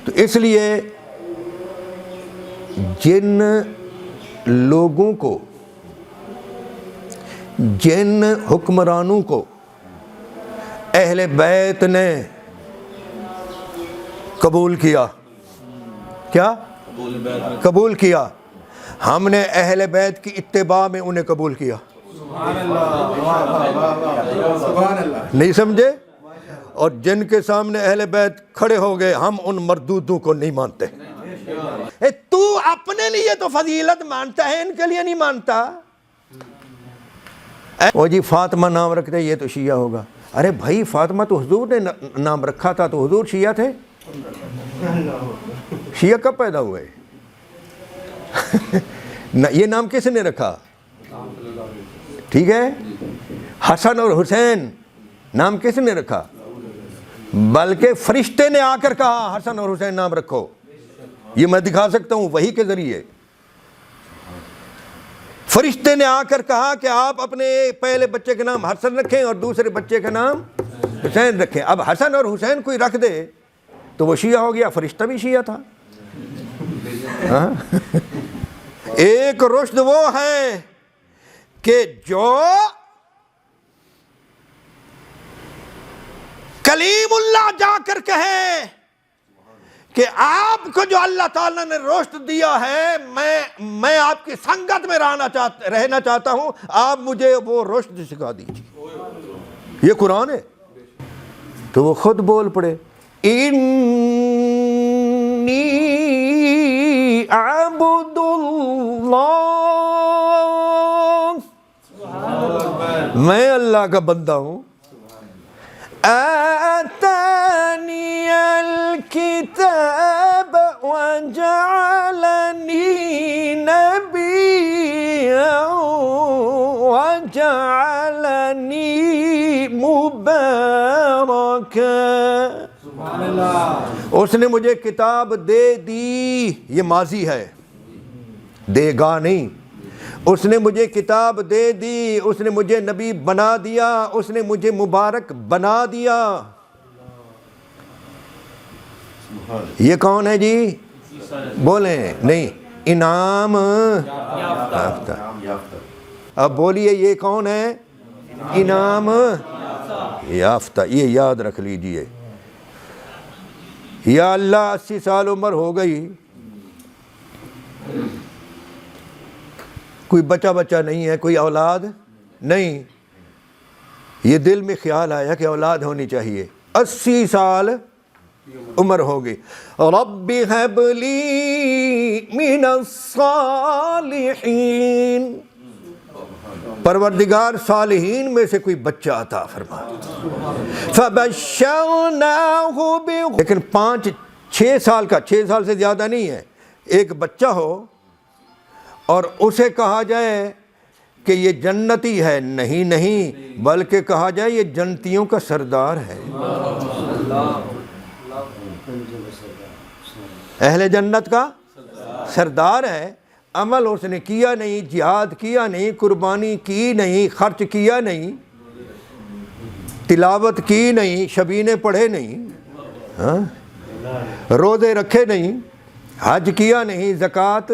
تو اس لیے جن لوگوں کو، جن حکمرانوں کو اہل بیت نے قبول کیا، کیا قبول کیا، ہم نے اہل بیت کی اتباع میں انہیں قبول کیا. نہیں سمجھے؟ اور جن کے سامنے اہل بیت کھڑے ہو گئے، ہم ان مردودوں کو نہیں مانتے. تو اپنے لیے تو فضیلت مانتا ہے، ان کے لیے نہیں مانتا. وہ جی فاطمہ نام رکھتے یہ تو شیعہ ہوگا. ارے بھائی فاطمہ تو حضور نے نام رکھا تھا، تو حضور شیعہ تھے؟ شیعہ کب پیدا ہوئے؟ یہ نام کس نے رکھا؟ ٹھیک ہے. حسن اور حسین نام کس نے رکھا؟ بلکہ فرشتے نے آ کر کہا حسن اور حسین نام رکھو. یہ میں دکھا سکتا ہوں وحی کے ذریعے. فرشتے نے آ کر کہا کہ آپ اپنے پہلے بچے کا نام حسن رکھیں اور دوسرے بچے کا نام حسین رکھیں. اب حسن اور حسین کوئی رکھ دے تو وہ شیعہ ہو گیا. فرشتہ بھی شیعہ تھا. ایک رشد وہ ہے کہ جو کلیم اللہ جا کر کہے کہ آپ کو جو اللہ تعالیٰ نے رشد دیا ہے، میں آپ کی سنگت میں رہنا چاہتا ہوں، آپ مجھے وہ رشد سکھا دیجیے. یہ قرآن ہے. تو وہ خود بول پڑے انی عبد اللہ، میں اللہ کا بندہ ہوں. آتانی الکتاب وجعلنی نبیا وجعلنی مبارکا. اس نے مجھے کتاب دے دی. یہ ماضی ہے، دے گا نہیں. اس نے مجھے کتاب دے دی، اس نے مجھے نبی بنا دیا، اس نے مجھے مبارک بنا دیا. یہ کون ہے جی؟ بولیں نہیں. انعام یافتہ. اب بولیے یہ کون ہے؟ انعام یافتہ. یہ یاد رکھ لیجئے. یا اللہ 80 سال عمر ہو گئی، کوئی بچہ نہیں ہے، کوئی اولاد نہیں. یہ دل میں خیال آیا کہ اولاد ہونی چاہیے. 80 سال عمر ہو گئی. رب ہب لی من الصالحین، پروردگار صالحین میں سے کوئی بچہ عطا فرما. فبشرناہ لیکن 5-6 سال کا، 6 سال سے زیادہ نہیں ہے، ایک بچہ ہو اور اسے کہا جائے کہ یہ جنتی ہے. نہیں بلکہ کہا جائے یہ جنتیوں کا سردار ہے، اہل جنت کا سردار ہے. عمل اس نے کیا نہیں، جہاد کیا نہیں، قربانی کی نہیں، خرچ کیا نہیں، تلاوت کی نہیں، شبینے پڑھے نہیں، روزے رکھے نہیں، حج کیا نہیں، زکوٰۃ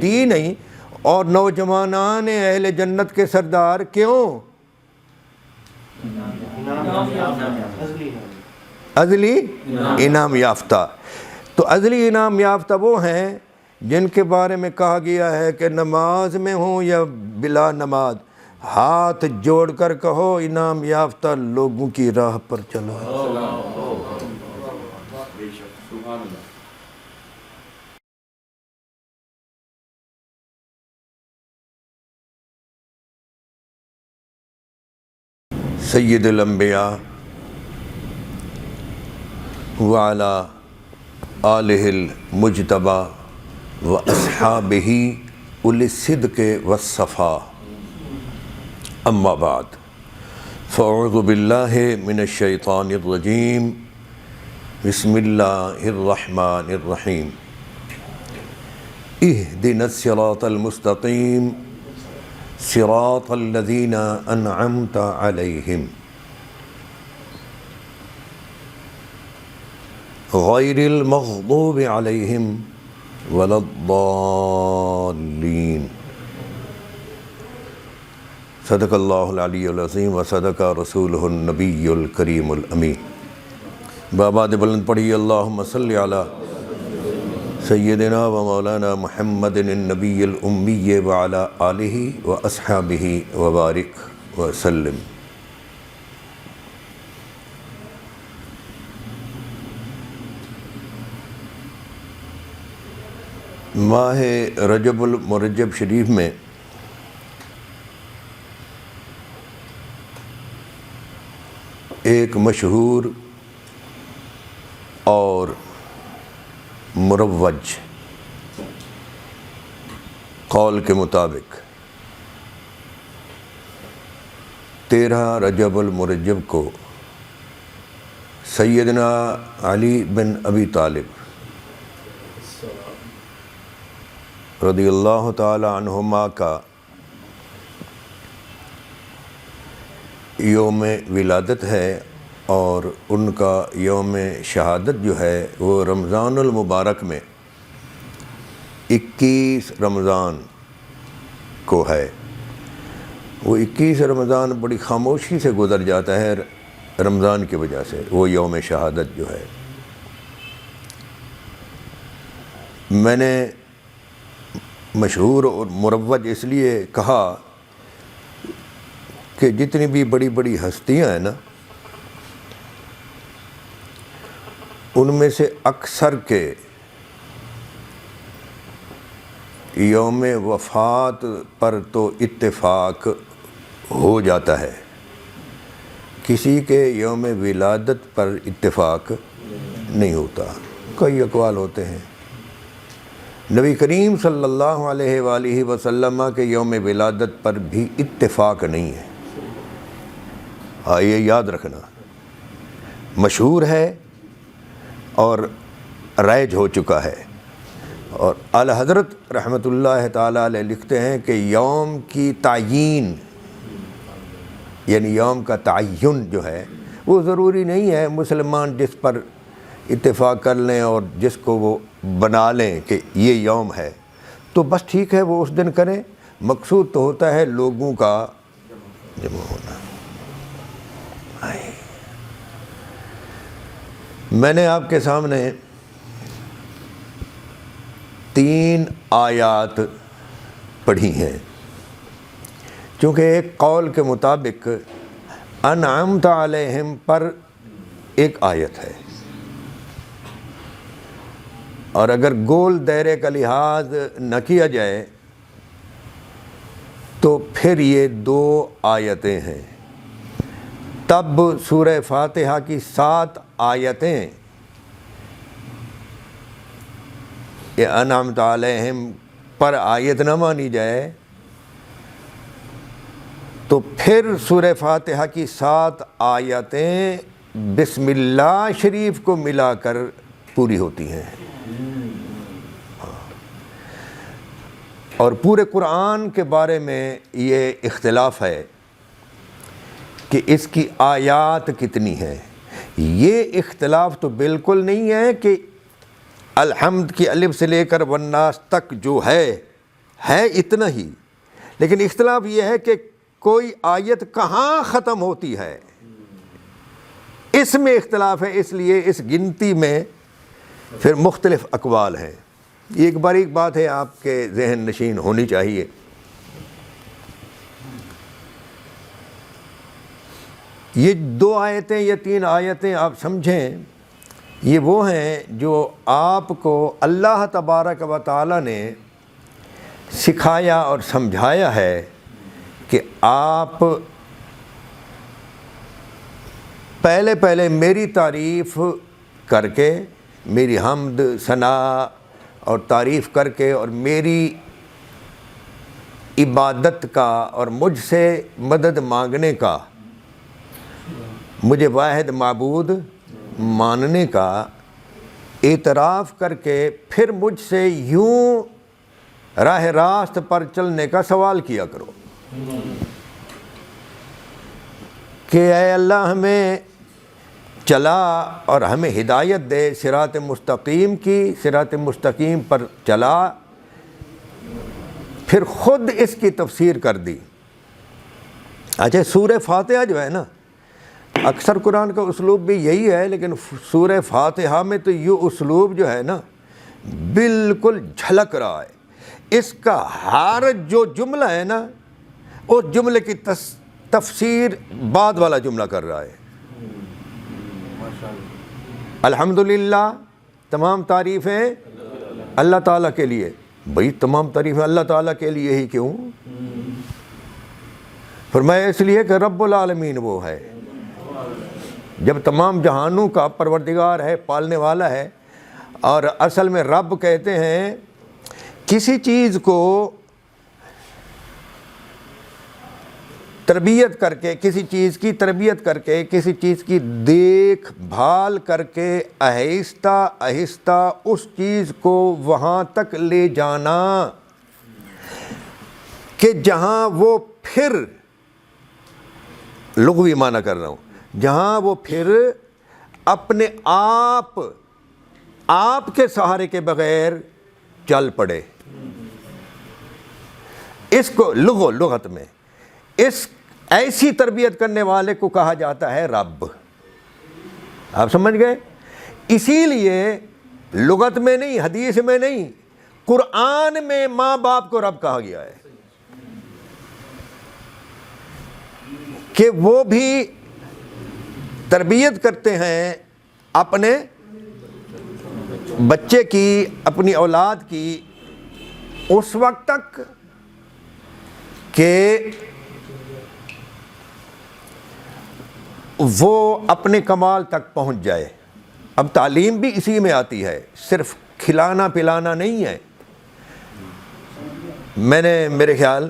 دی نہیں. اور نوجوانان اہل جنت کے سردار کیوں؟ ازلی انعام یافتہ. تو ازلی انعام یافتہ وہ ہیں جن کے بارے میں کہا گیا ہے کہ نماز میں ہوں یا بلا نماز، ہاتھ جوڑ کر کہو انعام یافتہ لوگوں کی راہ پر چلو. سید الانبیاء وعلی آلہ المجتبی واصحابہ اولی الصدق والصفا. اما بعد فاعوذ باللہ من الشیطان الرجیم. بسم اللہ الرحمن الرحیم. اہدنا الصراط المستقیم صراط الذین انعمت علیہم غیر المغضوب علیہم ولا الضالین۔ صدق اللہ العلی العظیم و صدق رسولہ النبی الکریم الامین۔ بآباد بلند پڑھی اللہم صلی علی سیدنا و مولانا محمد النبی الامی وعلی آلہ و اصحابہ وبارک وسلم۔ ماہ رجب المرجب شریف میں ایک مشہور اور مروج قول کے مطابق 13 رجب المرجب کو سیدنا علی بن ابی طالب رضی اللہ تعالی عنہما کا یوم ولادت ہے، اور ان کا یوم شہادت جو ہے وہ رمضان المبارک میں 21 رمضان کو ہے۔ وہ 21 رمضان بڑی خاموشی سے گزر جاتا ہے رمضان کی وجہ سے، وہ یوم شہادت جو ہے۔ میں نے مشہور اور مروج اس لیے کہا کہ جتنی بھی بڑی بڑی ہستیاں ہیں نا، ان میں سے اکثر کے یوم وفات پر تو اتفاق ہو جاتا ہے، کسی کے یوم ولادت پر اتفاق نہیں ہوتا۔ کئی اقوال ہوتے ہیں۔ نبی کریم صلی اللہ علیہ وآلہ وسلم کے یوم ولادت پر بھی اتفاق نہیں ہے۔ یہ یاد رکھنا، مشہور ہے اور رائج ہو چکا ہے۔ اور اعلی حضرت رحمۃ اللہ تعالیٰ علیہ لکھتے ہیں کہ یوم کی تعیین، یعنی یوم کا تعین جو ہے وہ ضروری نہیں ہے مسلمان جس پر اتفاق کر لیں اور جس کو وہ بنا لیں کہ یہ یوم ہے تو بس ٹھیک ہے، وہ اس دن کریں۔ مقصود تو ہوتا ہے لوگوں کا جمع ہونا۔ میں نے آپ کے سامنے 3 آیات پڑھی ہیں، چونکہ ایک قول کے مطابق انعمت علیہم پر ایک آیت ہے، اور اگر گول دائرے کا لحاظ نہ کیا جائے تو پھر یہ 2 آیتیں ہیں۔ تب سورہ فاتحہ کی 7 آیتیں یہ انعمت علیہم پر آیت نہ مانی جائے تو پھر سورہ فاتحہ کی 7 آیتیں بسم اللہ شریف کو ملا کر پوری ہوتی ہیں۔ اور پورے قرآن کے بارے میں یہ اختلاف ہے کہ اس کی آیات کتنی ہیں۔ یہ اختلاف تو بالکل نہیں ہے کہ الحمد کی الف سے لے کر والناس تک جو ہے اتنا ہی، لیکن اختلاف یہ ہے کہ کوئی آیت کہاں ختم ہوتی ہے، اس میں اختلاف ہے۔ اس لیے اس گنتی میں پھر مختلف اقوال ہیں۔ یہ ایک باریک بات ہے، آپ کے ذہن نشین ہونی چاہیے۔ یہ 2 آیتیں یا 3 آیتیں آپ سمجھیں، یہ وہ ہیں جو آپ کو اللہ تبارک و تعالی نے سکھایا اور سمجھایا ہے کہ آپ پہلے میری تعریف کر کے، میری حمد ثنا اور تعریف کر کے، اور میری عبادت کا اور مجھ سے مدد مانگنے کا، مجھے واحد معبود ماننے کا اعتراف کر کے پھر مجھ سے یوں راہ راست پر چلنے کا سوال کیا کرو کہ اے اللہ ہمیں چلا اور ہمیں ہدایت دے صراط مستقیم کی، صراط مستقیم پر چلا، پھر خود اس کی تفسیر کر دی۔ اچھا سورہ فاتحہ جو ہے نا، اکثر قرآن کا اسلوب بھی یہی ہے، لیکن سورہ فاتحہ میں تو یہ اسلوب جو ہے نا بالکل جھلک رہا ہے۔ اس کا ہر جو جملہ ہے نا، اس جملے کی تفسیر بعد والا جملہ کر رہا ہے۔ الحمدللہ، تمام تعریفیں اللہ تعالیٰ کے لیے۔ بھئی تمام تعریفیں اللہ تعالیٰ کے لیے ہی کیوں؟ فرمایا اس لیے کہ رب العالمین وہ ہے، جب تمام جہانوں کا پروردگار ہے، پالنے والا ہے۔ اور اصل میں رب کہتے ہیں کسی چیز کو تربیت کر کے، کسی چیز کی تربیت کر کے، کسی چیز کی دیکھ بھال کر کے آہستہ آہستہ اس چیز کو وہاں تک لے جانا کہ جہاں وہ پھر، لغوی معنی کر رہا ہوں، جہاں وہ پھر اپنے آپ کے سہارے کے بغیر چل پڑے۔ اس کو لغت میں اس ایسی تربیت کرنے والے کو کہا جاتا ہے رب۔ آپ سمجھ گئے؟ اسی لیے لغت میں نہیں، حدیث میں نہیں، قرآن میں ماں باپ کو رب کہا گیا ہے کہ وہ بھی تربیت کرتے ہیں اپنے بچے کی، اپنی اولاد کی، اس وقت تک کہ وہ اپنے کمال تک پہنچ جائے۔ اب تعلیم بھی اسی میں آتی ہے، صرف کھلانا پلانا نہیں ہے۔ میں نے میرے خیال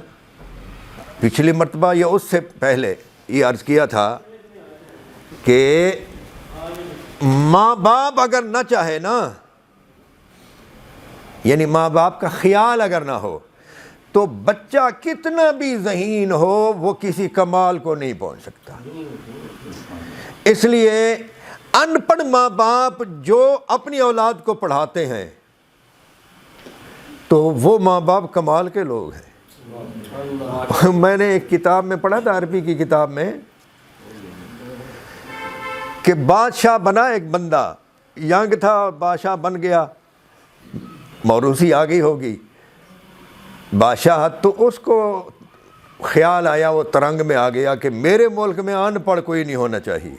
پچھلی مرتبہ یا اس سے پہلے یہ عرض کیا تھا کہ ماں باپ اگر نہ چاہے نا، یعنی ماں باپ کا خیال اگر نہ ہو تو بچہ کتنا بھی ذہین ہو وہ کسی کمال کو نہیں پہنچ سکتا۔ اس لیے ان پڑھ ماں باپ جو اپنی اولاد کو پڑھاتے ہیں تو وہ ماں باپ کمال کے لوگ ہیں۔ میں نے ایک کتاب میں پڑھا تھا، عربی کی کتاب میں، کہ بادشاہ بنا ایک بندہ، ینگ تھا، بادشاہ بن گیا، موروثی آ گئی ہوگی بادشاہ، تو اس کو خیال آیا، وہ ترنگ میں آ گیا کہ میرے ملک میں ان پڑھ کوئی نہیں ہونا چاہیے۔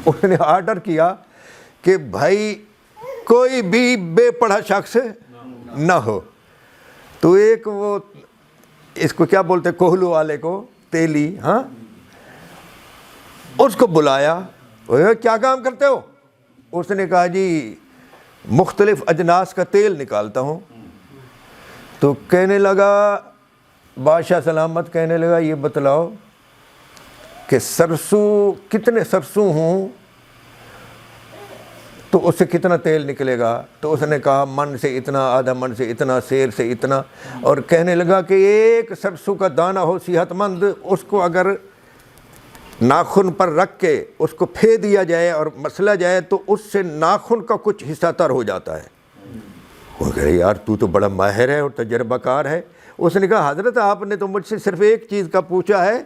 اس نے آرڈر کیا کہ بھائی کوئی بھی بے پڑھا شخص نہ ہو۔ تو ایک وہ اس کو کیا بولتے، کوہلو والے کو، تیلی، ہاں، اس کو بلایا، کیا کام کرتے ہو؟ اس نے کہا جی مختلف اجناس کا تیل نکالتا ہوں۔ تو کہنے لگا، بادشاہ سلامت کہنے لگا یہ بتلاؤ کہ سرسوں کتنے سرسوں ہوں تو اس سے کتنا تیل نکلے گا؟ تو اس نے کہا من سے اتنا، آدھا من سے اتنا، سیر سے اتنا، اور کہنے لگا کہ ایک سرسوں کا دانہ ہو صحت مند، اس کو اگر ناخن پر رکھ کے اس کو پھے دیا جائے اور مسلا جائے تو اس سے ناخن کا کچھ حصہ تر ہو جاتا ہے۔ وہ کہہ رہے یار تو تو بڑا ماہر ہے اور تجربہ کار ہے۔ اس نے کہا حضرت آپ نے تو مجھ سے صرف ایک چیز کا پوچھا ہے،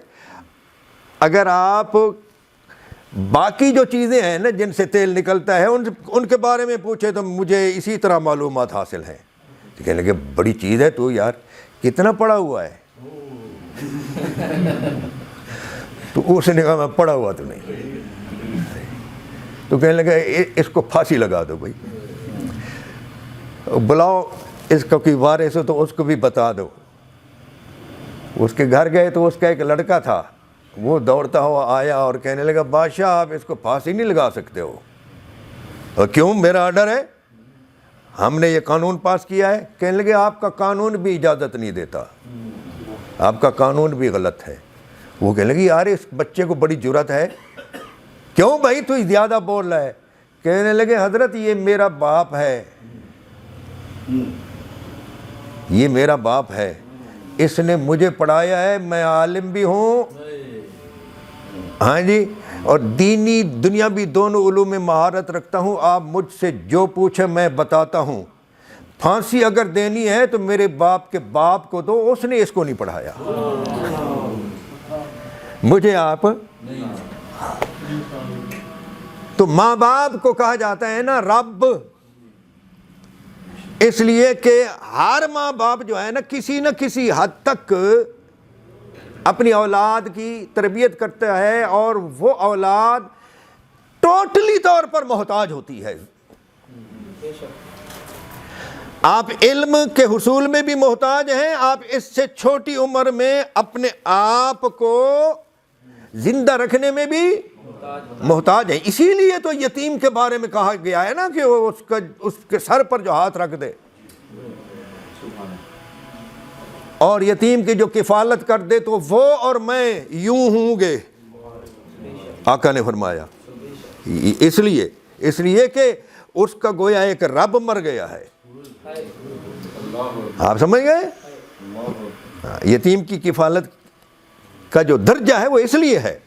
اگر آپ باقی جو چیزیں ہیں نا جن سے تیل نکلتا ہے ان کے بارے میں پوچھے تو مجھے اسی طرح معلومات حاصل ہیں۔ تو کہنے لگے بڑی چیز ہے تو یار، کتنا پڑھا ہوا ہے؟ تو اس نے کہا میں پڑھا ہوا تو نہیں۔ تو کہنے لگے اس کو پھانسی لگا دو بھائی، بلاؤ اس کا کوئی وارث ہو تو اس کو بھی بتا دو۔ اس کے گھر گئے تو اس کا ایک لڑکا تھا، وہ دوڑتا ہوا آیا اور کہنے لگا بادشاہ آپ اس کو پھانسی نہیں لگا سکتے ہو۔ اور کیوں؟ میرا آرڈر ہے، ہم نے یہ قانون پاس کیا ہے۔ کہنے لگے آپ کا قانون بھی اجازت نہیں دیتا، آپ کا قانون بھی غلط ہے۔ وہ کہنے لگے یار اس بچے کو بڑی جرأت ہے، کیوں بھائی تو زیادہ بول رہا ہے؟ کہنے لگے حضرت یہ میرا باپ ہے، یہ میرا باپ ہے، اس نے مجھے پڑھایا ہے، میں عالم بھی ہوں، ہاں جی، اور دینی دنیاوی دونوں علوم میں مہارت رکھتا ہوں، آپ مجھ سے جو پوچھیں میں بتاتا ہوں۔ پھانسی اگر دینی ہے تو میرے باپ کے باپ کو دو، اس نے اس کو نہیں پڑھایا، مجھے آپ۔ تو ماں باپ کو کہا جاتا ہے نا رب، اس لیے کہ ہر ماں باپ جو ہے نا کسی حد تک اپنی اولاد کی تربیت کرتا ہے، اور وہ اولاد ٹوٹلی طور پر محتاج ہوتی ہے۔ آپ علم کے حصول میں بھی محتاج ہیں، آپ اس سے چھوٹی عمر میں اپنے آپ کو زندہ رکھنے میں بھی محتاج ہیں۔ اسی لیے تو یتیم کے بارے میں کہا گیا ہے نا کہ وہ اس کے سر پر جو ہاتھ رکھ دے اور یتیم کی جو کفالت کر دے تو وہ اور میں یوں ہوں گے، آقا نے فرمایا۔ اس لیے کہ اس کا گویا ایک رب مر گیا ہے، آپ سمجھ گئے؟ یتیم کی کفالت کا جو درجہ ہے وہ اس لیے ہے۔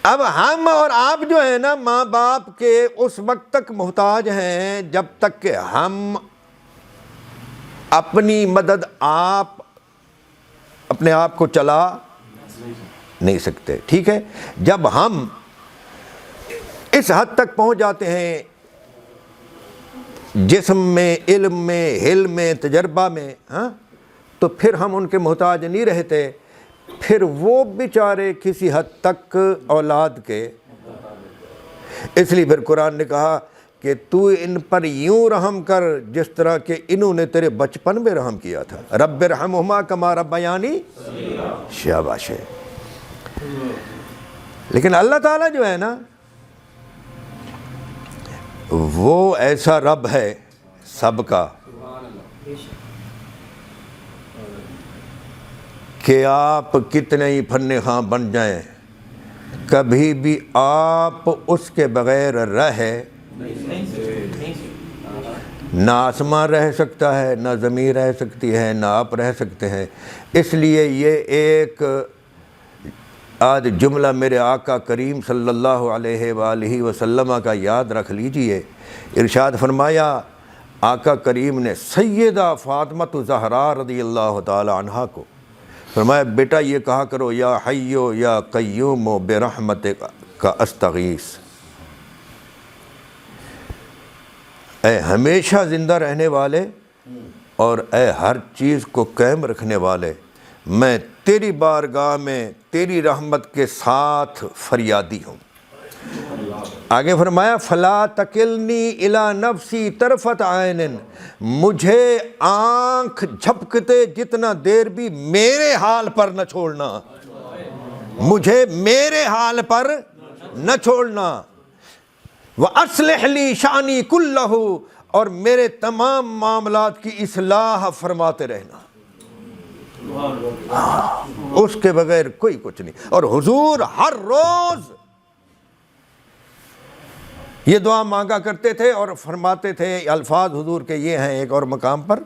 اب ہم اور آپ جو ہیں نا ماں باپ کے اس وقت تک محتاج ہیں جب تک کہ ہم اپنی مدد اپنے آپ کو چلا نہیں سکتے، ٹھیک ہے؟ جب ہم اس حد تک پہنچ جاتے ہیں جسم میں، علم میں، حلم میں، تجربہ میں، تو پھر ہم ان کے محتاج نہیں رہتے، پھر وہ بیچارے کسی حد تک اولاد کے۔ اس لیے پھر قرآن نے کہا کہ تو ان پر یوں رحم کر جس طرح کہ انہوں نے تیرے بچپن میں رحم کیا تھا، رب ارحمہما کما ربیانی شاباش ہے۔ لیکن اللہ تعالیٰ جو ہے نا وہ ایسا رب ہے سب کا کہ آپ کتنے ہی فن خواں بن جائیں، کبھی بھی آپ اس کے بغیر رہ نہ آسمان رہ سکتا ہے، نہ زمین رہ سکتی ہے، نہ آپ رہ سکتے ہیں۔ اس لیے یہ ایک آج جملہ میرے آقا کریم صلی اللہ علیہ وآلہ وسلم کا یاد رکھ لیجئے۔ ارشاد فرمایا آقا کریم نے سیدہ فاطمہ زہرا رضی اللہ تعالی عنہا کو، فرمایا بیٹا یہ کہا کرو یا حیو یا قیوم برحمتک کا استغیث، اے ہمیشہ زندہ رہنے والے اور اے ہر چیز کو قائم رکھنے والے، میں تیری بارگاہ میں تیری رحمت کے ساتھ فریادی ہوں۔ آگے فرمایا فلا تکلنی الی نفسی طرفت عین، مجھے آنکھ جھپکتے جتنا دیر بھی میرے حال پر نہ چھوڑنا، مجھے میرے حال پر نہ چھوڑنا۔ وَأَصْلِحْ لِي شَأْنِي كُلَّهُ، اور میرے تمام معاملات کی اصلاح فرماتے رہنا، اس کے بغیر کوئی کچھ نہیں۔ اور حضور ہر روز یہ دعا مانگا کرتے تھے اور فرماتے تھے، الفاظ حضور کے یہ ہیں ایک اور مقام پر،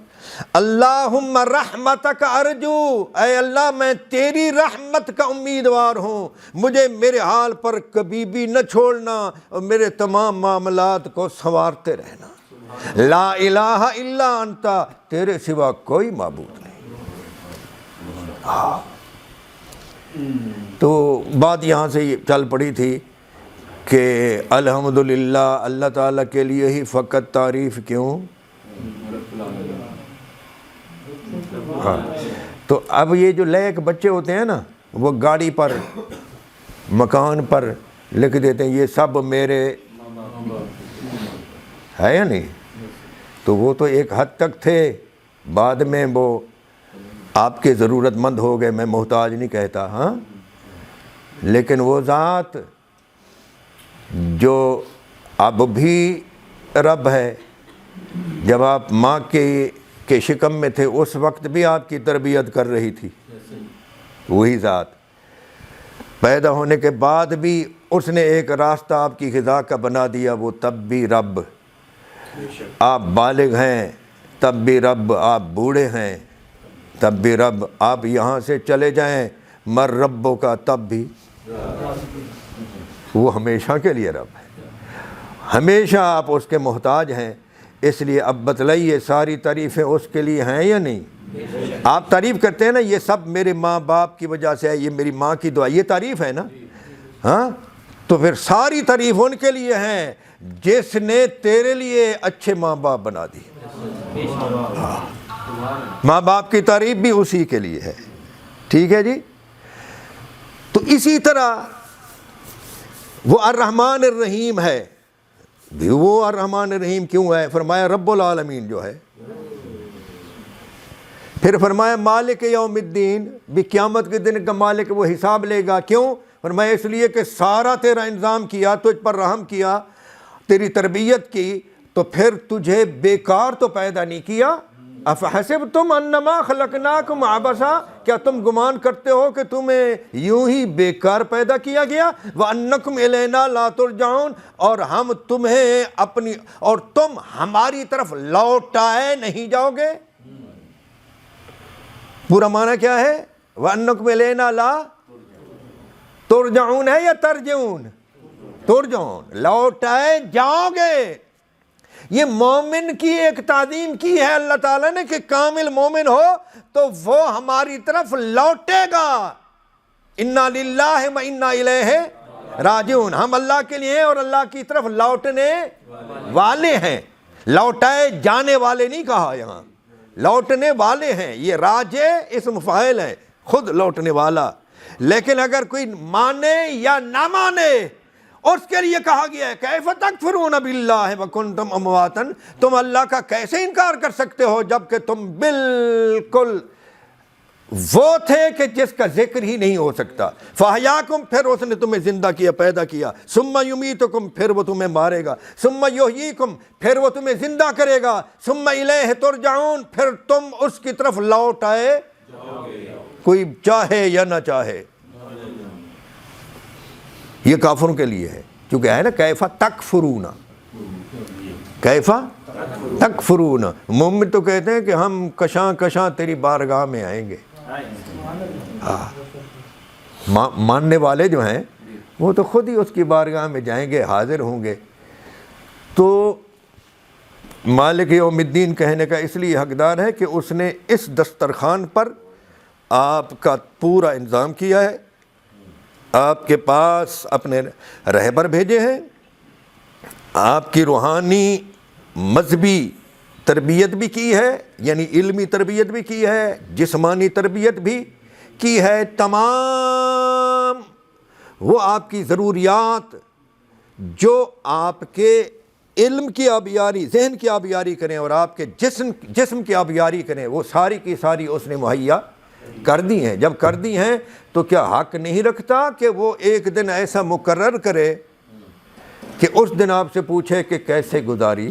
اللہم رحمتک ارجو، اے اللہ میں تیری رحمت کا امیدوار ہوں، مجھے میرے حال پر کبھی بھی نہ چھوڑنا اور میرے تمام معاملات کو سنوارتے رہنا۔ لا الہ الا انت، تیرے سوا کوئی معبود نہیں۔ تو بات یہاں سے یہ چل پڑی تھی کہ الحمدللہ اللہ تعالیٰ کے لیے ہی فقط تعریف کیوں۔ تو اب یہ جو لائق بچے ہوتے ہیں نا وہ گاڑی پر مکان پر لکھ دیتے ہیں یہ سب میرے، ہے یا نہیں؟ تو وہ تو ایک حد تک تھے، بعد میں وہ آپ کے ضرورت مند ہو گئے، میں محتاج نہیں کہتا، ہاں، لیکن وہ ذات جو اب بھی رب ہے، جب آپ ماں کے شکم میں تھے اس وقت بھی آپ کی تربیت کر رہی تھی، وہی ذات پیدا ہونے کے بعد بھی اس نے ایک راستہ آپ کی غذا کا بنا دیا، وہ تب بھی رب۔ آپ بالغ ہیں تب بھی رب، آپ بوڑھے ہیں تب بھی رب، آپ یہاں سے چلے جائیں مر ربوں کا تب بھی۔ وہ ہمیشہ کے لیے رب ہے، ہمیشہ آپ اس کے محتاج ہیں۔ اس لیے اب بتلائیے ساری تعریفیں اس کے لیے ہیں یا نہیں؟ آپ تعریف کرتے ہیں نا یہ سب میرے ماں باپ کی وجہ سے ہے، یہ میری ماں کی دعا، یہ تعریف ہے نا؟ ہاں، تو پھر ساری تعریف ان کے لیے ہیں جس نے تیرے لیے اچھے ماں باپ بنا دی۔ ماں باپ کی تعریف بھی اسی کے لیے ہے، ٹھیک ہے جی؟ تو اسی طرح وہ الرحمن الرحیم ہے بھی، وہ الرحمن الرحیم کیوں ہے؟ فرمایا رب العالمین جو ہے، پھر فرمایا مالک یوم الدین بھی، قیامت کے دن کا مالک، وہ حساب لے گا۔ کیوں؟ فرمایا اس لیے کہ سارا تیرا انتظام کیا، تجھ پر رحم کیا، تربیت کی، تو پھر تجھے بیکار تو پیدا نہیں کیا۔ افحسبتم انما خلقناکم عبثا، کیا تم گمان کرتے ہو کہ تمہیں یوں ہی بیکار پیدا کیا گیا؟ وانکم الینا لا ترجعون، اور ہم تمہیں اور تم ہماری طرف لوٹائے نہیں جاؤ گے۔ پورا معنی کیا ہے؟ وانکم الینا لا ترجعون ہے یا ترجعون؟ ترجعون، لوٹائے جاؤ گے۔ یہ مومن کی ایک تعظیم کی ہے اللہ تعالیٰ نے کہ کامل مومن ہو تو وہ ہماری طرف لوٹے گا۔ انا للہ و انا الیہ راجعون، ہم اللہ کے لیے ہیں اور اللہ کی طرف لوٹنے والے ہیں۔ لوٹائے جانے والے نہیں کہا، یہاں لوٹنے والے ہیں۔ یہ راجع اسم فاعل ہے، خود لوٹنے والا۔ لیکن اگر کوئی مانے یا نہ مانے، اس کے لیے کہا گیا ہے کیف تکفرون باللہ وکنتم امواتا، تم اللہ کا کیسے انکار کر سکتے ہو جبکہ تم بالکل وہ تھے کہ جس کا ذکر ہی نہیں ہو سکتا۔ فاحیاکم، پھر اس نے تمہیں زندہ کیا، پیدا کیا۔ ثم یمیتکم، پھر وہ تمہیں مارے گا۔ ثم یحییکم، پھر وہ تمہیں زندہ کرے گا۔ ثم الیہ ترجعون، پھر تم اس کی طرف لوٹ آئے، کوئی چاہے یا نہ چاہے۔ یہ کافروں کے لیے ہے، کیونکہ ہے نا کیفا تکفرون، کیفا تکفرون۔ مومن تو کہتے ہیں کہ ہم کشاں کشاں تیری بارگاہ میں آئیں گے۔ ماننے والے جو ہیں وہ تو خود ہی اس کی بارگاہ میں جائیں گے، حاضر ہوں گے۔ تو مالک یوم الدین کہنے کا اس لیے حقدار ہے کہ اس نے اس دسترخوان پر آپ کا پورا انتظام کیا ہے، آپ کے پاس اپنے رہبر بھیجے ہیں، آپ کی روحانی مذہبی تربیت بھی کی ہے، یعنی علمی تربیت بھی کی ہے، جسمانی تربیت بھی کی ہے۔ تمام وہ آپ کی ضروریات جو آپ کے علم کی آبیاری، ذہن کی آبیاری کریں اور آپ کے جسم کی آبیاری کریں، وہ ساری کی ساری اس نے مہیا کر دی ہیں۔ جب کر دی ہیں تو کیا حق نہیں رکھتا کہ وہ ایک دن ایسا مقرر کرے کہ اس دن آپ سے پوچھے کہ کیسے گزاری؟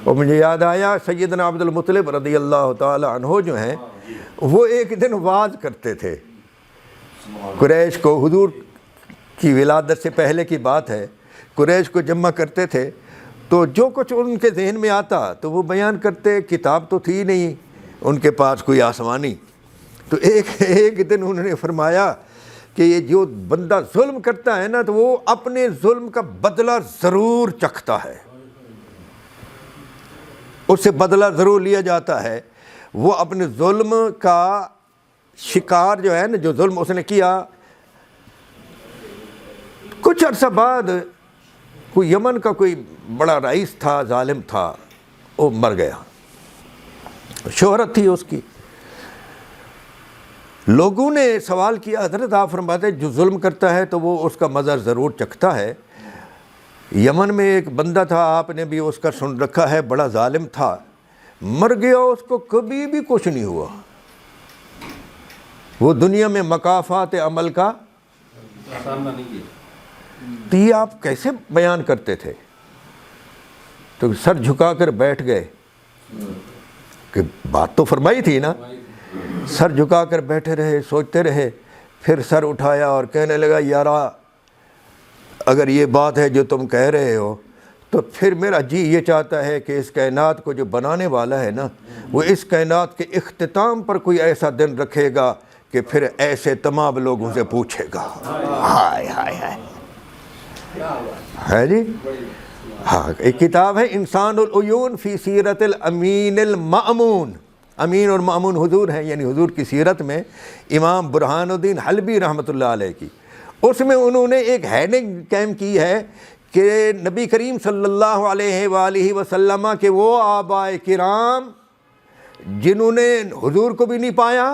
اور مجھے یاد آیا سیدنا عبد المطلب رضی اللہ تعالی عنہ جو ہیں، وہ ایک دن وعظ کرتے تھے قریش کو، حضور کی ولادت سے پہلے کی بات ہے، قریش کو جمع کرتے تھے، تو جو کچھ ان کے ذہن میں آتا تو وہ بیان کرتے۔ کتاب تو تھی نہیں ان کے پاس کوئی آسمانی، تو ایک دن انہوں نے فرمایا کہ یہ جو بندہ ظلم کرتا ہے نا تو وہ اپنے ظلم کا بدلہ ضرور چکھتا ہے، اس سے بدلہ ضرور لیا جاتا ہے۔ وہ اپنے ظلم کا شکار جو ہے نا، جو ظلم اس نے کیا، کچھ عرصہ بعد کوئی یمن کا کوئی بڑا رئیس تھا، ظالم تھا، وہ مر گیا، شہرت تھی اس کی۔ لوگوں نے سوال کیا حضرت آپ فرماتے جو ظلم کرتا ہے تو وہ اس کا مزہ ضرور چکھتا ہے۔ یمن میں ایک بندہ تھا، آپ نے بھی اس کا سن رکھا ہے، بڑا ظالم تھا، مر گیا، اس کو کبھی بھی کچھ نہیں ہوا، وہ دنیا میں مکافات عمل کا تو یہ آپ کیسے بیان کرتے تھے؟ تو سر جھکا کر بیٹھ گئے کہ بات تو فرمائی تھی نا۔ سر جھکا کر بیٹھے رہے، سوچتے رہے، پھر سر اٹھایا اور کہنے لگا یارا اگر یہ بات ہے جو تم کہہ رہے ہو تو پھر میرا جی یہ چاہتا ہے کہ اس کائنات کو جو بنانے والا ہے نا، وہ اس کائنات کے اختتام پر کوئی ایسا دن رکھے گا کہ پھر ایسے تمام لوگوں سے پوچھے گا۔ ہائے ہائے ہائے، ہے جی. ہاں ایک کتاب ہے انسان العیون فی سیرت الامین المأمون. امین اور مأمون حضور ہیں، یعنی حضور کی سیرت میں امام برہان الدین حلبی رحمۃ اللہ علیہ کی. اس میں انہوں نے ایک ہیڈنگ قائم کی ہے کہ نبی کریم صلی اللہ علیہ وآلہ وسلم کے وہ آبائے کرام جنہوں نے حضور کو بھی نہیں پایا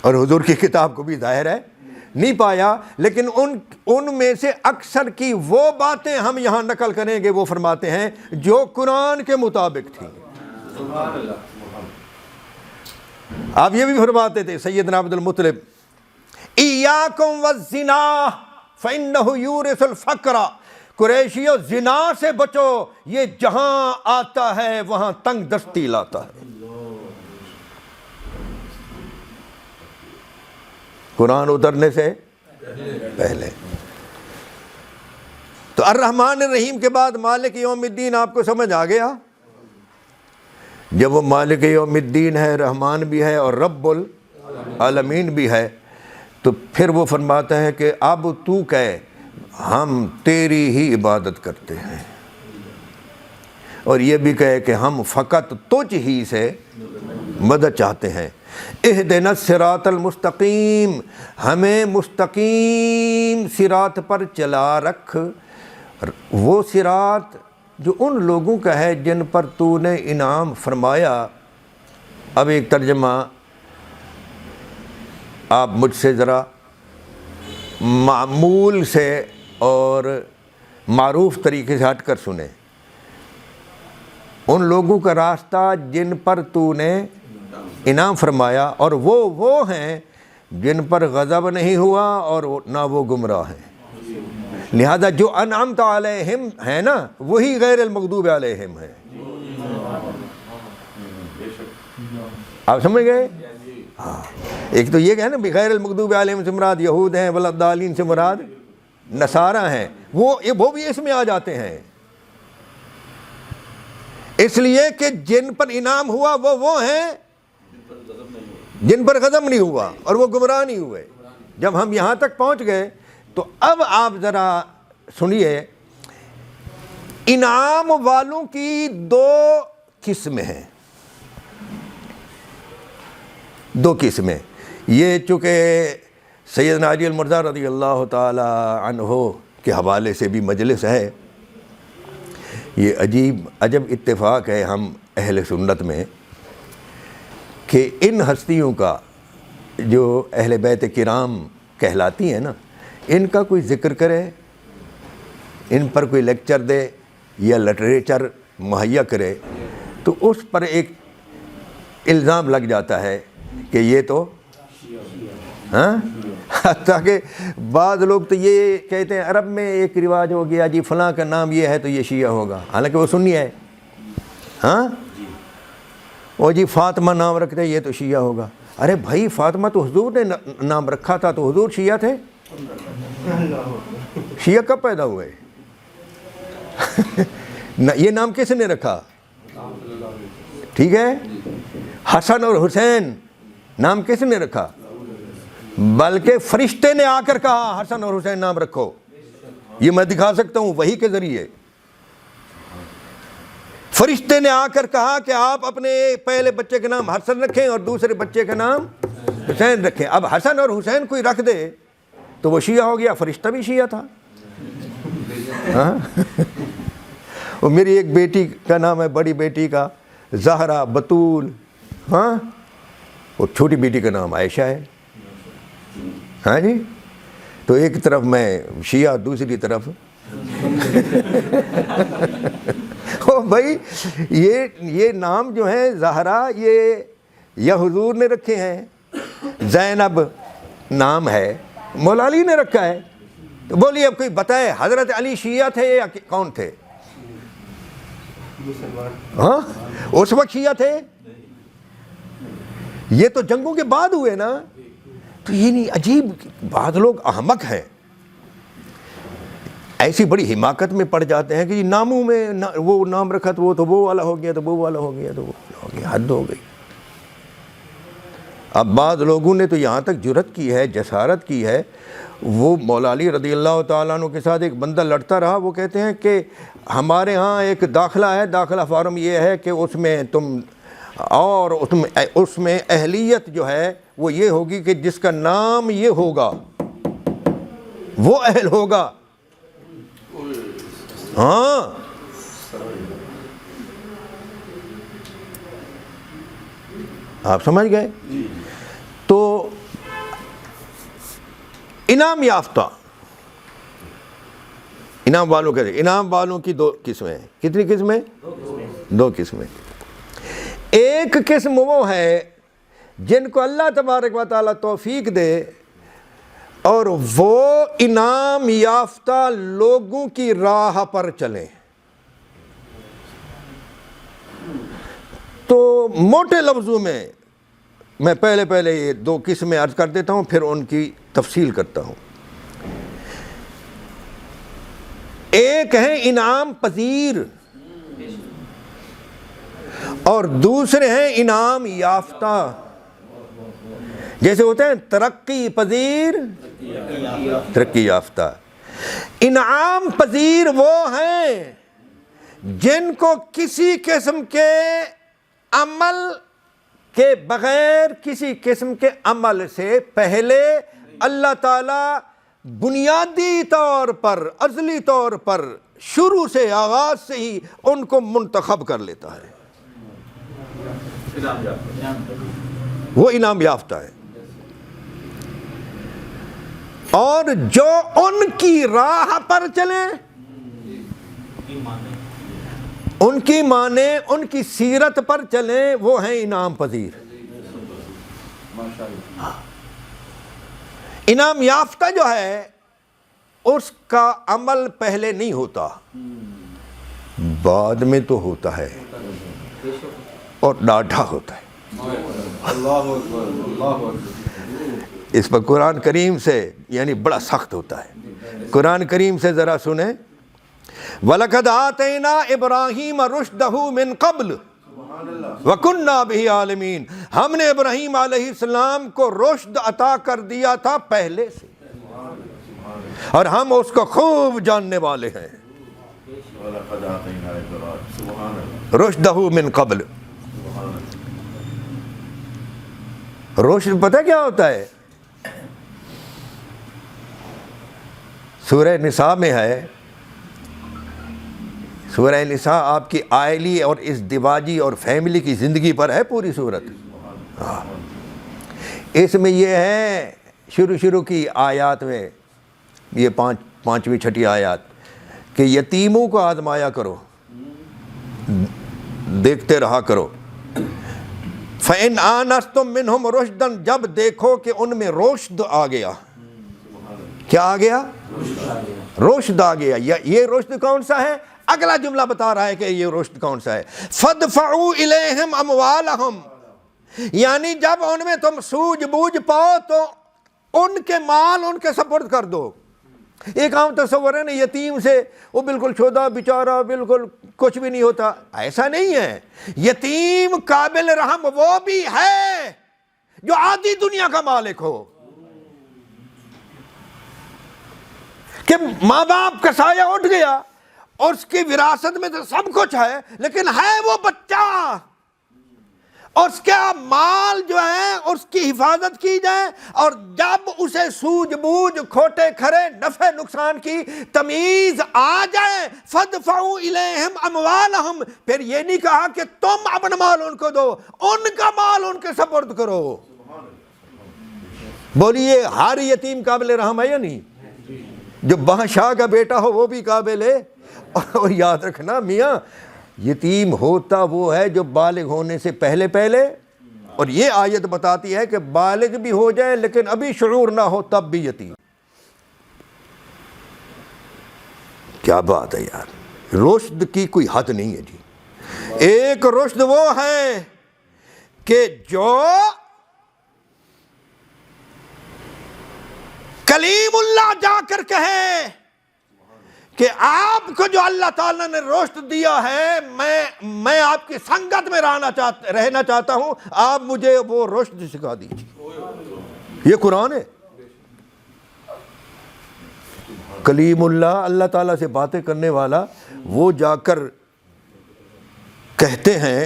اور حضور کی کتاب کو بھی ظاہر ہے نہیں پایا، لیکن ان میں سے اکثر کی وہ باتیں ہم یہاں نقل کریں گے، وہ فرماتے ہیں جو قرآن کے مطابق تھیں. آپ یہ بھی فرماتے تھے سیدنا عبد المطلب، ایاکم والزنا فإنہ یورث الفقر، قریشیو زنا سے بچو، یہ جہاں آتا ہے وہاں تنگ دستی لاتا ہے. قرآن اترنے سے پہلے. تو الرحمن الرحیم کے بعد مالک یوم الدین آپ کو سمجھ آ گیا. جب وہ مالک یوم الدین ہے، رحمان بھی ہے اور رب العالمین بھی ہے، تو پھر وہ فرماتا ہے کہ اب تو کہے ہم تیری ہی عبادت کرتے ہیں، اور یہ بھی کہے کہ ہم فقط تجھ ہی سے مدد چاہتے ہیں. اہدنا الصراط المستقیم، ہمیں مستقیم صراط پر چلا رکھ، وہ صراط جو ان لوگوں کا ہے جن پر تو نے انعام فرمایا. اب ایک ترجمہ آپ مجھ سے ذرا معمول سے اور معروف طریقے سے ہٹ کر سنیں. ان لوگوں کا راستہ جن پر تو نے انعام فرمایا، اور وہ ہیں جن پر غضب نہیں ہوا اور نہ وہ گمراہ ہیں. لہذا جو انعمت علیہم ہے نا، وہی غیر المغضوب علیہم ہے. آپ سمجھ گئے؟ ہاں. ایک تو یہ کہ نا غیر المغضوب علیہم سے مراد یہود ہیں، ولا الضالین سے مراد نصارہ ہیں، وہ بھی اس میں آ جاتے ہیں. اس لیے کہ جن پر انعام ہوا وہ ہیں جن پر غضب نہیں ہوا اور وہ گمراہ نہیں ہوئے. جب ہم یہاں تک پہنچ گئے تو اب آپ ذرا سنیے، انعام والوں کی دو قسمیں ہیں. دو قسمیں. یہ چونکہ سیدنا علی المرضی رضی اللہ تعالی عنہ کے حوالے سے بھی مجلس ہے، یہ عجب اتفاق ہے ہم اہل سنت میں کہ ان ہستیوں کا جو اہل بیت کرام کہلاتی ہیں نا، ان کا کوئی ذکر کرے، ان پر کوئی لیکچر دے یا لٹریچر مہیا کرے، تو اس پر ایک الزام لگ جاتا ہے کہ یہ تو حتیٰ کہ بعض لوگ تو یہ کہتے ہیں عرب میں ایک رواج ہو گیا جی فلاں کا نام یہ ہے تو یہ شیعہ ہوگا، حالانکہ وہ سنی ہے. ہاں وہ جی فاطمہ نام رکھتے یہ تو شیعہ ہوگا. ارے بھائی فاطمہ تو حضور نے نام رکھا تھا، تو حضور شیعہ تھے؟ شیعہ کب پیدا ہوئے؟ یہ نام کس نے رکھا؟ ٹھیک ہے. حسن اور حسین نام کس نے رکھا؟ بلکہ فرشتے نے آ کر کہا حسن اور حسین نام رکھو. یہ میں دکھا سکتا ہوں وحی کے ذریعے. فرشتے نے آ کر کہا کہ آپ اپنے پہلے بچے کا نام حسن رکھیں اور دوسرے بچے کا نام حسین رکھیں. اب حسن اور حسین کوئی رکھ دے تو وہ شیعہ ہو گیا، فرشتہ بھی شیعہ تھا. وہ میری ایک بیٹی کا نام ہے، بڑی بیٹی کا زہرا بطول، ہاں، اور چھوٹی بیٹی کا نام عائشہ ہے. ہاں جی. تو ایک طرف میں شیعہ، دوسری طرف او بھائی یہ نام جو ہے زہرا یہ حضور نے رکھے ہیں. زینب نام ہے مولا علی نے رکھا ہے. تو بولیے اب کوئی بتائے حضرت علی شیعہ تھے یا کون تھے؟ ہاں اس وقت شیعہ تھے؟ یہ تو جنگوں کے بعد ہوئے نا. تو یہ نہیں عجیب، بعض لوگ احمق ہیں، ایسی بڑی حماقت میں پڑ جاتے ہیں کہ ناموں میں وہ نام رکھا تو وہ والا ہو گیا، تو وہ والا ہو گیا، تو وہ ہو گیا. حد ہو گئی. اب بعض لوگوں نے تو یہاں تک جرت کی ہے، جسارت کی ہے، وہ مولا علی رضی اللہ تعالیٰ عنہ کے ساتھ ایک بندہ لڑتا رہا، وہ کہتے ہیں کہ ہمارے ہاں ایک داخلہ ہے، داخلہ فارم یہ ہے کہ اس میں تم اور اس میں اہلیت جو ہے وہ یہ ہوگی کہ جس کا نام یہ ہوگا وہ اہل ہوگا۔ ہاں آپ سمجھ گئے؟ تو انعام یافتہ، انعام والوں کے، انعام والوں کی دو قسمیں ہیں۔ کتنی قسمیں؟ دو قسمیں۔ ایک قسم وہ ہے جن کو اللہ تبارک و تعالیٰ توفیق دے اور وہ انعام یافتہ لوگوں کی راہ پر چلیں۔ تو موٹے لفظوں میں پہلے یہ دو قسمیں عرض کر دیتا ہوں، پھر ان کی تفصیل کرتا ہوں۔ ایک ہے انعام پذیر اور دوسرے ہیں انعام یافتہ۔ جیسے ہوتے ہیں ترقی پذیر، ترقی یافتہ۔ انعام پذیر وہ ہیں جن کو کسی قسم کے عمل کے بغیر، کسی قسم کے عمل سے پہلے اللہ تعالیٰ بنیادی طور پر، ازلی طور پر، شروع سے، آغاز سے ہی ان کو منتخب کر لیتا ہے، وہ انعام یافتہ ہے۔ اور جو ان کی راہ پر چلیں، ان کی مانیں، ان کی سیرت پر چلیں، وہ ہیں انعام پذیر۔ انعام یافتہ جو ہے اس کا عمل پہلے نہیں ہوتا، بعد میں تو ہوتا ہے اور ڈاڈھا ہوتا ہے۔ اس پر قرآن کریم سے یعنی بڑا سخت ہوتا ہے۔ قرآن کریم سے ذرا سنیں، وَلَقَدْ آتَيْنَا إِبْرَاهِيمَ رُشْدَهُ مِنْ قَبْلُ وَكُنَّا بِهِ عَالِمِينَ۔ ہم نے ابراہیم علیہ السلام کو رشد عطا کر دیا تھا پہلے سے، اور ہم اس کو خوب جاننے والے ہیں۔ رشدہ من قبل۔ رشد پتہ کیا ہوتا ہے؟ سورہ نساء میں ہے، سورہ نساء آپ کی آئلی اور ازدواجی اور فیملی کی زندگی پر ہے پوری صورت۔ اس میں یہ ہے شروع کی آیات میں، یہ پانچویں چھٹی آیات، کہ یتیموں کو آزمایا کرو، دیکھتے رہا کرو۔ فَإِنْ آنَسْتُم مِّنْهُمْ رُشْدًا، جب دیکھو کہ ان میں رشد آ گیا۔ کیا آ گیا؟ رشد آ گیا۔ یہ رشد کون سا ہے؟ اگلا جملہ بتا رہا ہے کہ یہ رشد کون سا ہے۔ فَادْفَعُوا إِلَيْهِمْ أَمْوَالَهُمْ، یعنی جب ان میں تم سوجھ بوجھ پاؤ تو ان کے مال ان کے سپرد کر دو۔ ایک عام تصور ہے نا یتیم سے، وہ بالکل چھوٹا بیچارہ، بالکل کچھ بھی نہیں ہوتا، ایسا نہیں ہے۔ یتیم قابل رحم وہ بھی ہے جو آدھی دنیا کا مالک ہو، کہ ماں باپ کا سایہ اٹھ گیا اور اس کی وراثت میں تو سب کچھ ہے، لیکن ہے وہ بچہ، اور اس کا مال جو ہے اس کی حفاظت کی جائے، اور جب اسے سوجھ بوجھ، کھوٹے کھرے، نفع نقصان کی تمیز آ جائے، فَادْفَعُوا إِلَيْهِمْ أَمْوَالَهُمْ، پھر یہ نہیں کہا کہ تم اپنا مال ان کو دو، ان کا مال ان کے سپرد کرو۔ بولیے ہر یتیم قابل رحم ہے یا نہیں؟ جو بادشاہ کا بیٹا ہو وہ بھی قابل ہے۔ اور یاد رکھنا میاں، یتیم ہوتا وہ ہے جو بالغ ہونے سے پہلے، اور یہ آیت بتاتی ہے کہ بالغ بھی ہو جائے لیکن ابھی شعور نہ ہو تب بھی یتیم۔ کیا بات ہے یار، رشد کی کوئی حد نہیں ہے جی۔ ایک رشد وہ ہے کہ جو کلیم اللہ جا کر کہے کہ آپ کو جو اللہ تعالیٰ نے رشد دیا ہے میں آپ کی سنگت میں رہنا چاہتا ہوں، آپ مجھے وہ رشد سکھا دیجیے۔ یہ قرآن ہے۔ کلیم اللہ، اللہ تعالیٰ سے باتیں کرنے والا، وہ جا کر کہتے ہیں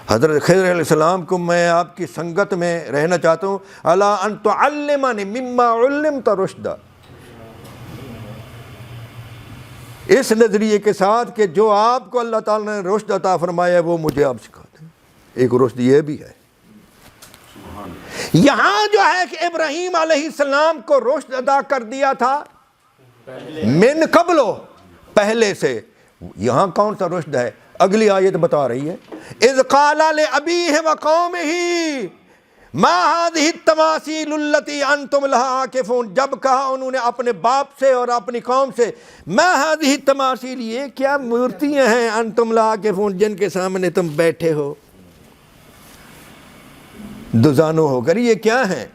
حضرت خضر علیہ السلام کو، میں آپ کی سنگت میں رہنا چاہتا ہوں، الا ان تعلمنی مما علمت رشدا، اس نظریے کے ساتھ کہ جو آپ کو اللہ تعالیٰ نے رشد عطا فرمایا ہے وہ مجھے آپ سکھا دیں۔ ایک رشد یہ بھی ہے۔ یہاں جو ہے کہ ابراہیم علیہ السلام کو رشد عطا کر دیا تھا من قبلو، پہلے سے، یہاں کون سا رشد ہے؟ اگلی آیت بتا رہی ہے، اذ قال لأبیہ وقومہ ما هذه التماثیل التي انتم لها عاکفون، جب کہا انہوں نے اپنے باپ سے اور اپنی قوم سے، ما هذه التماثیل، یہ کیا مورتیاں ہیں، انتم لها عاکفون، جن کے سامنے تم بیٹھے ہو دوزانو ہو کر، یہ کیا ہیں؟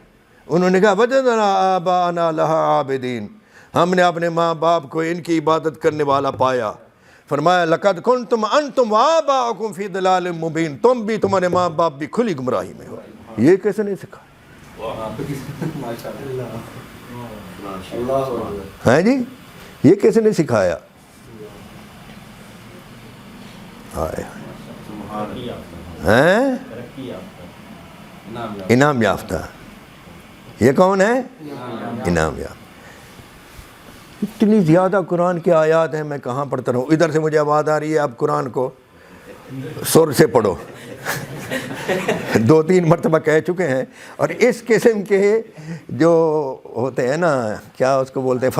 انہوں نے کہا وجدنا آباءنا لها عابدین، ہم نے اپنے ماں باپ کو ان کی عبادت کرنے والا پایا۔ فرمایا لقد کنتم انتم وآباؤکم فی ضلال مبین، تم بھی تمہارے ماں باپ بھی کھلی گمراہی میں ہو۔ یہ کیسے نہیں سکھا؟ ہاں جی، یہ کیسے نہیں سکھایا؟ انعام یافتہ، یہ کون ہے؟ انعام یافتہ۔ اتنی زیادہ قرآن کی آیات ہیں، میں کہاں پڑھتا رہوں؟ ادھر سے مجھے آواز آ رہی ہے آپ قرآن کو سر سے پڑھو، 2-3 مرتبہ کہہ چکے ہیں۔ اور اس قسم کے جو ہوتے ہیں نا، کیا اس کو بولتے ہیں،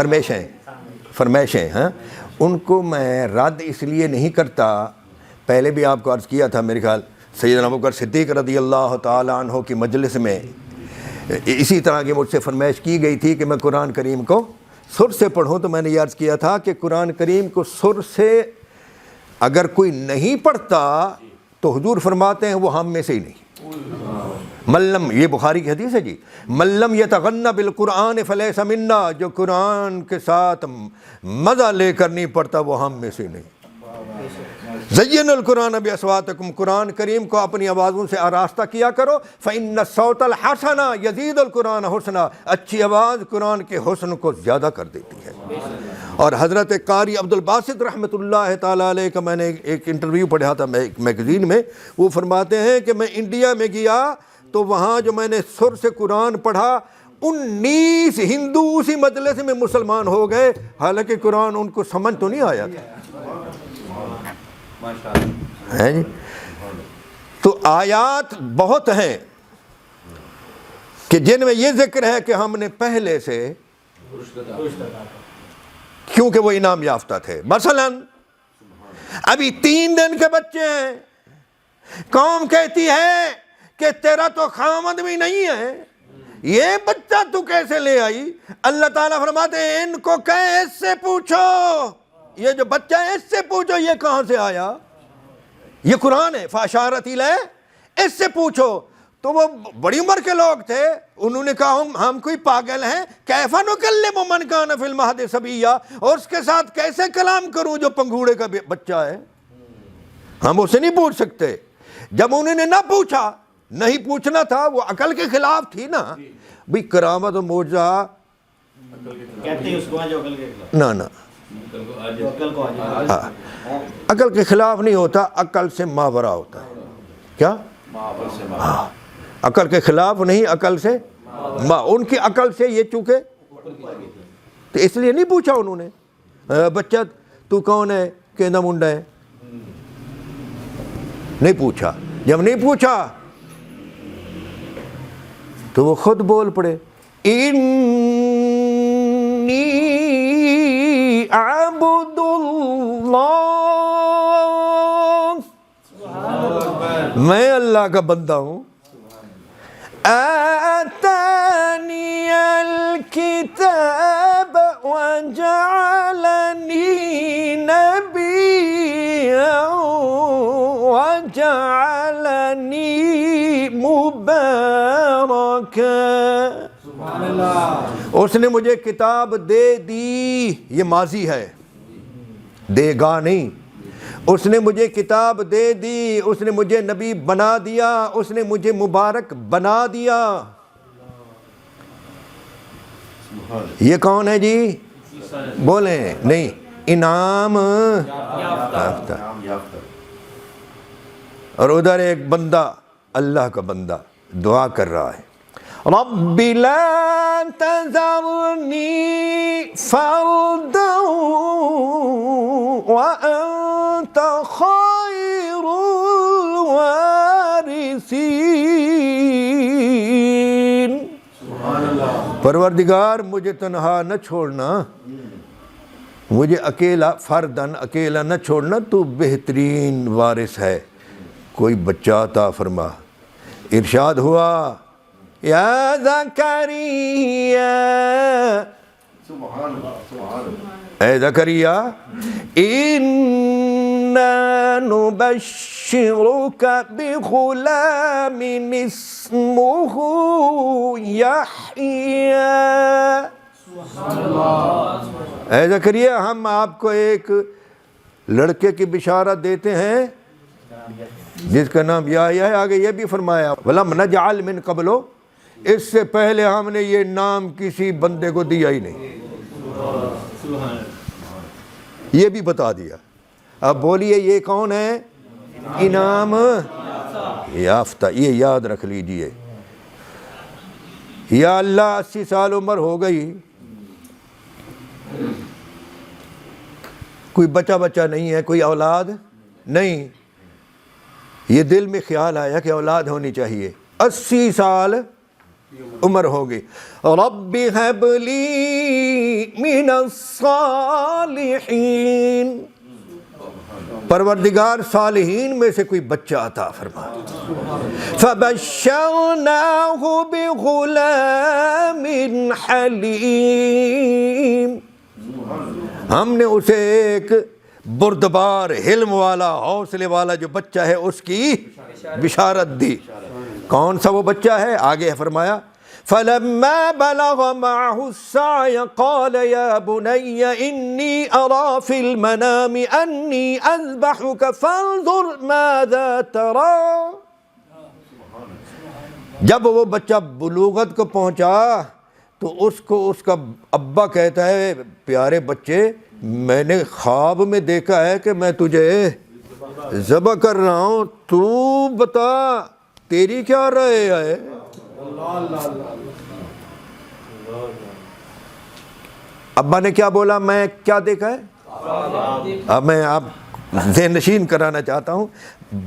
فرمائشیں، ہاں، ان کو میں رد اس لیے نہیں کرتا، پہلے بھی آپ کو عرض کیا تھا، میرے خیال سیدنا ابوبکر صدیق رضی اللہ تعالیٰ عنہ کی مجلس میں اسی طرح کی مجھ سے فرمائش کی گئی تھی کہ میں قرآن کریم کو سر سے پڑھوں، تو میں نے یہ عرض کیا تھا کہ قرآن کریم کو سر سے اگر کوئی نہیں پڑھتا تو حضور فرماتے ہیں وہ ہم میں سے ہی نہیں۔ ملم، یہ بخاری کی حدیث ہے جی، ملم یتغنى بالقرآن فلیس منا، جو قرآن کے ساتھ مزہ لے کر نہیں پڑھتا وہ ہم میں سے نہیں۔ زین القرآن باصواتکم، قرآن کریم کو اپنی آوازوں سے آراستہ کیا کرو، فإن الصوت الحسن یزید القرآن حسنا، اچھی آواز قرآن کے حسن کو زیادہ کر دیتی ہے۔ اور حضرت قاری عبد الباسط رحمۃ اللہ تعالیٰ علیہ کا میں نے ایک انٹرویو پڑھا تھا ایک میگزین میں، وہ فرماتے ہیں کہ میں انڈیا میں گیا تو وہاں جو میں نے سر سے قرآن پڑھا، 19 ہندو اسی مجلس میں مسلمان ہو گئے، حالانکہ قرآن ان کو سمجھ تو نہیں آیا تھا۔ ہے جی، تو آیات بہت ہیں کہ جن میں یہ ذکر ہے کہ ہم نے پہلے سے، کیونکہ وہ انعام یافتہ تھے۔ مثلا ابھی 3 دن کے بچے ہیں، قوم کہتی ہے کہ تیرا تو خامد بھی نہیں ہے، یہ بچہ تو کیسے لے آئی؟ اللہ تعالیٰ فرماتے ہیں ان کو کہے اس سے پوچھو، یہ جو بچہ ہے اس سے پوچھو یہ کہاں سے آیا، یہ قرآن ہے، فاشارت الیہ، اس سے پوچھو۔ تو وہ بڑی عمر کے لوگ تھے، انہوں نے کہا ہم کوئی پاگل ہیں، کیف نکلم من کان فی المہد صبیا، اور اس کے ساتھ کیسے کلام کروں جو پنگوڑے کا بچہ ہے، ہم اسے نہیں پوچھ سکتے۔ جب انہوں نے نہ پوچھا، نہیں پوچھنا تھا، وہ عقل کے خلاف تھی نا بھئی، کرامت و معجزہ نہ عقل کے خلاف نہیں ہوتا، عقل سے ماورا ہوتا ہے۔ کیا؟ عقل کے خلاف نہیں، عقل سے ان کی عقل سے یہ چونکہ، تو اس لیے نہیں پوچھا انہوں نے، بچہ تو کون ہے، کیندا منڈا ہے، نہیں پوچھا۔ جب نہیں پوچھا تو وہ خود بول پڑے، انی عبد اللہ، میں اللہ کا بندہ ہوں، آتانی الکتاب وجعلنی نبیا وجعلنی مبارکا، اس نے مجھے کتاب دے دی، یہ ماضی ہے، دے گا نہیں، اس نے مجھے کتاب دے دی، اس نے مجھے نبی بنا دیا، اس نے مجھے مبارک بنا دیا۔ یہ کون ہے جی؟ بولیں نہیں، انعام یافتہ۔ اور ادھر ایک بندہ، اللہ کا بندہ دعا کر رہا ہے، رب لا تذرنی فردا وانت خیر الوارثین۔ پروردگار مجھے تنہا نہ چھوڑنا، مجھے اکیلا، فردن اکیلا نہ چھوڑنا، تو بہترین وارث ہے، کوئی بچہ عطا فرما۔ ارشاد ہوا، یا زکریا، اے زکریا، انا نبشرک بغلام اسمہ یحییٰ۔ اے زکریا، ہم آپ کو ایک لڑکے کی بشارت دیتے ہیں جس کا نام یحییٰ ہے۔ آگے یہ بھی فرمایا، وَلَمْ نَجْعَلْ مِن قَبْلُ، اس سے پہلے ہم نے یہ نام کسی بندے کو دیا ہی نہیں، یہ بھی بتا دیا۔ اب بولیے یہ کون ہے؟ انعام یافتہ، یہ یاد رکھ لیجئے۔ یا اللہ 80 سال عمر ہو گئی، کوئی بچہ نہیں ہے، کوئی اولاد نہیں، یہ دل میں خیال آیا کہ اولاد ہونی چاہیے۔ 80 سال عمر ہو گئی، رب ہب لی من الصالحین، پروردگار صالحین میں سے کوئی بچہ عطا فرما۔ فبشرناہ بغلام حلیم، ہم نے اسے ایک بردبار، حلم والا، حوصلے والا جو بچہ ہے اس کی بشارت دی۔ کون سا وہ بچہ ہے؟ آگے فرمایا، فَلَمَّا بَلَغَ مَعَهُ السَّعْيَ قَالَ يَا بُنَيَّ إِنِّي أَرَى فِي الْمَنَامِ أَنِّي أَذْبَحُكَ فَانظُرْ مَاذَا تَرَى۔ جب وہ بچہ بلوغت کو پہنچا تو اس کو اس کا ابا کہتا ہے، پیارے بچے، میں نے خواب میں دیکھا ہے کہ میں تجھے ذبح کر رہا ہوں، تو بتا تیری کیا رائے ہے؟ ابا نے کیا بولا؟ میں کیا دیکھا ہے؟ اب میں آپ ذہن نشین کرانا چاہتا ہوں،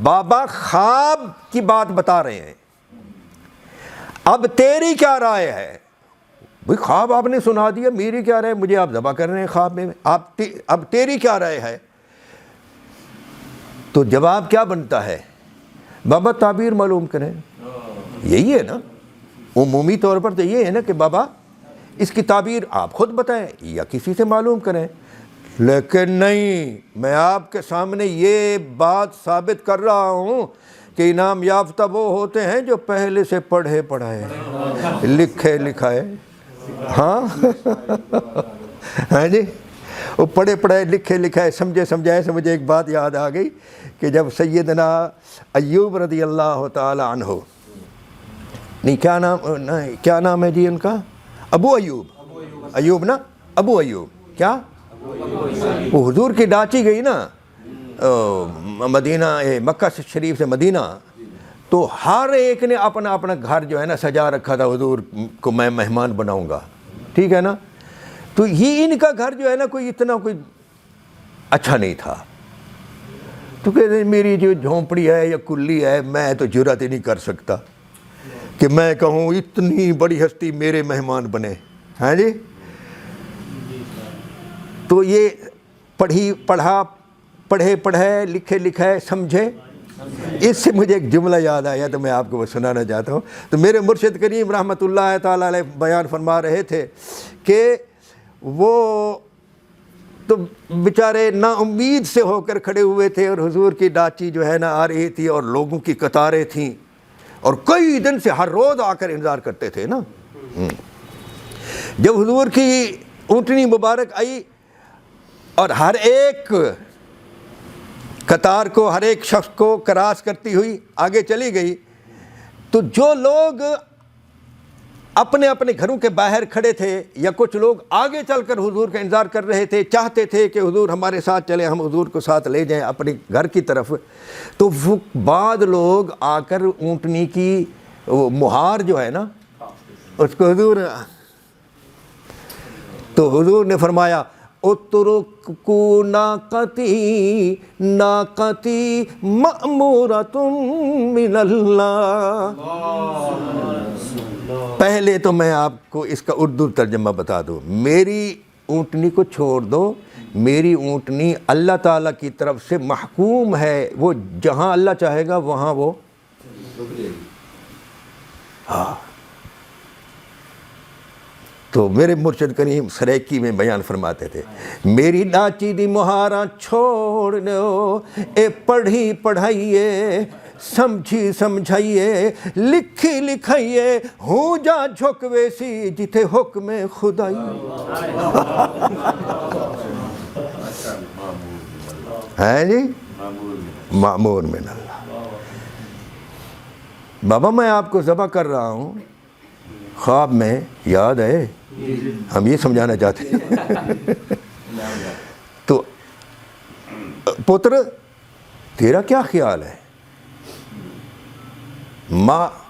بابا خواب کی بات بتا رہے ہیں، اب تیری کیا رائے ہے؟ بھئی خواب آپ نے سنا دیا، میری کیا رائے؟ مجھے آپ ذبح کر رہے ہیں خواب میں، اب تیری کیا رائے ہے؟ تو جواب کیا بنتا ہے؟ بابا تعبیر معلوم کریں، یہی ہے نا، عمومی طور پر تو یہ ہے نا کہ بابا اس کی تعبیر آپ خود بتائیں یا کسی سے معلوم کریں، لیکن نہیں، میں آپ کے سامنے یہ بات ثابت کر رہا ہوں کہ انعام یافتہ وہ ہوتے ہیں جو پہلے سے پڑھے پڑھائے، لکھے لکھائے۔ ہاں ہاں جی، وہ پڑھے پڑھائے، لکھے لکھائے، سمجھے سمجھائے۔ سے مجھے ایک بات یاد آ گئی کہ جب سیدنا ایوب رضی اللہ تعالی عنہ، نہیں کیا نام ہے جی ان کا؟ ابو ایوب، ایوب نا، ابو ایوب، کیا؟ وہ حضور کی ڈاچی گئی نا مدینہ، مکہ شریف سے مدینہ، تو ہر ایک نے اپنا اپنا گھر جو ہے نا سجا رکھا تھا، حضور کو میں مہمان بناؤں گا، ٹھیک ہے نا؟ تو یہ ان کا گھر جو ہے نا کوئی اتنا کوئی اچھا نہیں تھا، تو کہتے ہیں میری جو جھونپڑی ہے یا کلی ہے، میں تو جرات ہی نہیں کر سکتا کہ میں کہوں اتنی بڑی ہستی میرے مہمان بنے، ہاں جی۔ تو یہ پڑھے پڑھے، لکھے لکھے، سمجھے۔ اس سے مجھے ایک جملہ یاد آیا تو میں آپ کو وہ سنانا چاہتا ہوں۔ تو میرے مرشد کریم رحمۃ اللہ تعالیٰ علیہ بیان فرما رہے تھے کہ وہ تو بیچارے نا امید سے ہو کر کھڑے ہوئے تھے، اور حضور کی ڈاچی جو ہے نا آ رہی تھی، اور لوگوں کی قطاریں تھیں، اور کئی دن سے ہر روز آ کر انتظار کرتے تھے نا۔ جب حضور کی اونٹنی مبارک آئی اور ہر ایک قطار کو، ہر ایک شخص کو کراس کرتی ہوئی آگے چلی گئی. تو جو لوگ اپنے اپنے گھروں کے باہر کھڑے تھے یا کچھ لوگ آگے چل کر حضور کا انتظار کر رہے تھے، چاہتے تھے کہ حضور ہمارے ساتھ چلیں، ہم حضور کو ساتھ لے جائیں اپنے گھر کی طرف، تو وہ بعض لوگ آ کر اونٹنی کی مہار جو ہے نا اس کو حضور نے فرمایا اترکو ناقتی ناقتی مأمورۃ من اللہ. پہلے تو میں آپ کو اس کا اردو ترجمہ بتا دوں. میری اونٹنی کو چھوڑ دو، میری اونٹنی اللہ تعالیٰ کی طرف سے محکوم ہے، وہ جہاں اللہ چاہے گا وہاں وہ تو میرے مرشد کریم سریکی میں بیان فرماتے تھے، میری ناچی دی مہاراں چھوڑ دو، اے پڑھی پڑھائیے، سمجھی سمجھائیے، لکھی لکھائیے، ہوں جا جھک ویسی جتے حکم خدائی. ہے جی معمور من اللہ. بابا میں آپ کو ذبح کر رہا ہوں، خواب میں یاد ہے، ہم یہ سمجھانا چاہتے ہیں. تو پتر تیرا کیا خیال ہے؟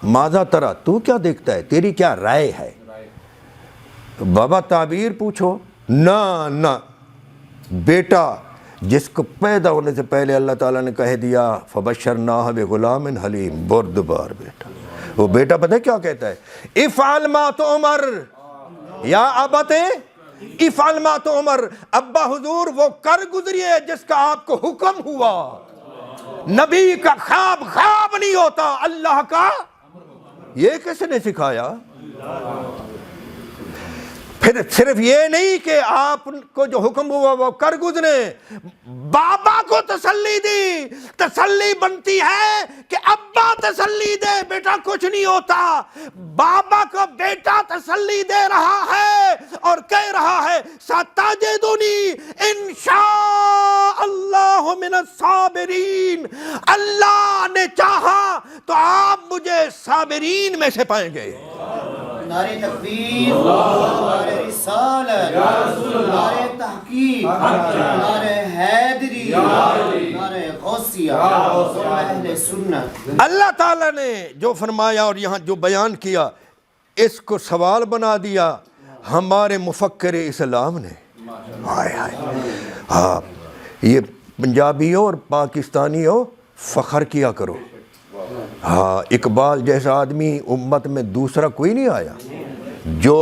ماذا ترا، تو کیا دیکھتا ہے، تیری کیا رائے ہے؟ بابا تعبیر پوچھو. نہ بیٹا جس کو پیدا ہونے سے پہلے اللہ تعالیٰ نے کہہ دیا فبشرناہ بغلام حلیم، بردبار بیٹا. وہ بیٹا پتہ کیا کہتا ہے؟ افعل ما تؤمر یا ابت افعل ما تؤمر. ابا حضور وہ کر گزریے جس کا آپ کو حکم ہوا. نبی کا خواب نہیں ہوتا، اللہ کا. یہ کس نے سکھایا؟ پھر صرف یہ نہیں کہ آپ کو جو حکم ہوا وہ کر گزرے، بابا کو تسلی دی. تسلی بنتی ہے کہ ابا تسلی دے، بیٹا کچھ نہیں ہوتا. بابا کو بیٹا تسلی دے رہا ہے اور کہہ رہا ہے ستجدنی انشاء اللہ من الصابرین. اللہ نے چاہا تو آپ مجھے صابرین میں سے پائیں گے. نعرہ تکبیر، نعرہ رسالت، نعرہ تحقیق، نعرہ حیدری، نعرہ غوثیہ اور اہل سنت. اللہ تعالیٰ نے جو فرمایا اور یہاں جو بیان کیا اس کو سوال بنا دیا ہمارے مفکر اسلام نے. ہاں یہ پنجابیوں اور پاکستانیوں فخر کیا کرو. ہاں اقبال جیسا آدمی امت میں دوسرا کوئی نہیں آیا جو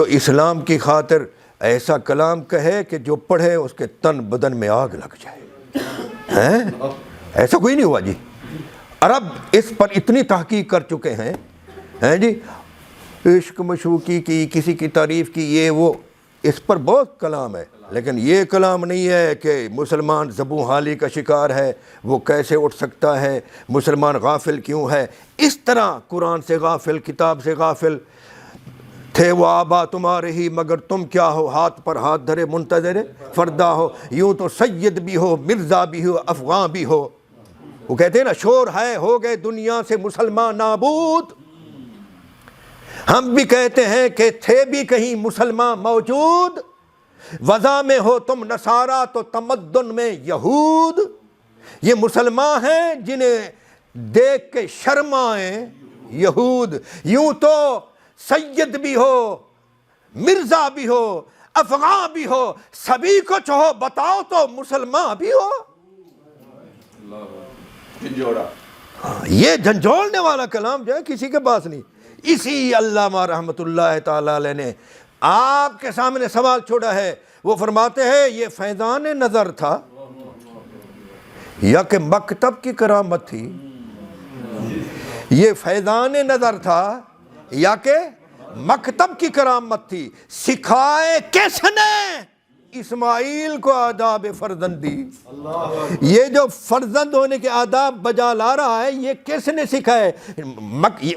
اسلام کی خاطر ایسا کلام کہے کہ جو پڑھے اس کے تن بدن میں آگ لگ جائے. ایسا کوئی نہیں ہوا جی. عرب اس پر اتنی تحقیق کر چکے ہیں جی، عشق مشوقی کی، کسی کی تعریف کی، یہ وہ، اس پر بہت کلام ہے. لیکن یہ کلام نہیں ہے کہ مسلمان زبوں حالی کا شکار ہے، وہ کیسے اٹھ سکتا ہے، مسلمان غافل کیوں ہے. اس طرح قرآن سے غافل، کتاب سے غافل تھے وہ آبا تمہارے ہی، مگر تم کیا ہو، ہاتھ پر ہاتھ دھرے منتظر فردا ہو. یوں تو سید بھی ہو، مرزا بھی ہو، افغان بھی ہو. وہ کہتے ہیں نا شور ہے ہو گئے دنیا سے مسلمان نابود. ہم بھی کہتے ہیں کہ تھے بھی کہیں مسلمان موجود. وضع میں ہو تم نصارہ تو تمدن میں یہود. یہ مسلمان ہیں جنہیں دیکھ کے شرمائیں یہود. یوں تو سید بھی ہو، مرزا بھی ہو، افغان بھی ہو، سبھی کو چاہو بتاؤ تو مسلمان بھی ہو. یہ جھنجھوڑنے والا کلام جو ہے کسی کے پاس نہیں. اسی علامہ رحمۃ اللہ تعالی علیہ نے آپ کے سامنے سوال چھوڑا ہے. وہ فرماتے ہیں یہ فیضان نظر تھا یا کہ مکتب کی کرامت تھی. یہ فیضان نظر تھا یا کہ مکتب کی کرامت تھی. سکھائے کس نے اسماعیل کو آداب فرزندی، یہ جو فرزند ہونے کے آداب بجا لا رہا ہے یہ کس نے سکھائے؟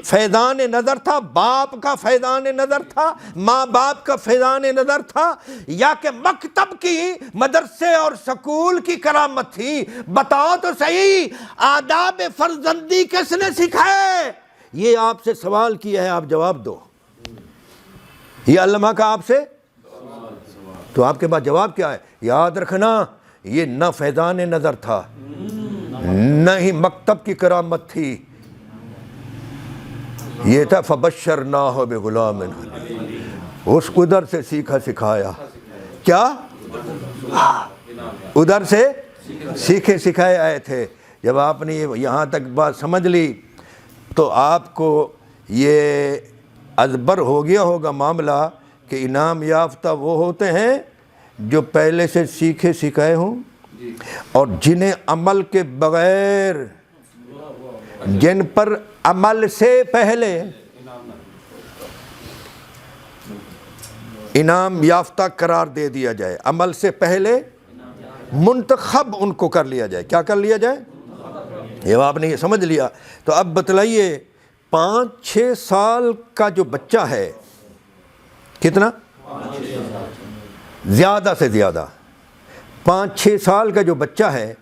فیضان نظر تھا، باپ کا فیضان نظر تھا، ماں باپ کا فیضان نظر تھا، یا کہ مکتب کی، مدرسے اور سکول کی کرامت تھی؟ بتاؤ تو صحیح، آداب فرزندی کس نے سکھائے؟ یہ آپ سے سوال کیا ہے، آپ جواب دو۔ یہ علماء کا آپ سے تو آپ کے پاس جواب کیا ہے؟ یاد رکھنا یہ نہ فیضان نظر تھا، نہ ہی مکتب کی کرامت تھی، یہ تھا فبشرناہ بغلام حلیم۔ اس ادھر سے سیکھا سکھایا، کیا ادھر سے سیکھے سکھائے آئے تھے۔ جب آپ نے یہاں تک بات سمجھ لی تو آپ کو یہ ازبر ہو گیا ہوگا معاملہ کہ انعام یافتہ وہ ہوتے ہیں جو پہلے سے سیکھے سکھائے ہوں، اور جنہیں عمل کے بغیر، جن پر عمل سے پہلے انعام یافتہ قرار دے دیا جائے، عمل سے پہلے منتخب ان کو کر لیا جائے۔ کیا کر لیا جائے؟ یہ آپ نے یہ سمجھ لیا۔ تو اب بتلائیے 5-6 سال کا جو بچہ ہے، کتنا؟ زیادہ سے زیادہ 5-6 سال کا جو بچہ ہے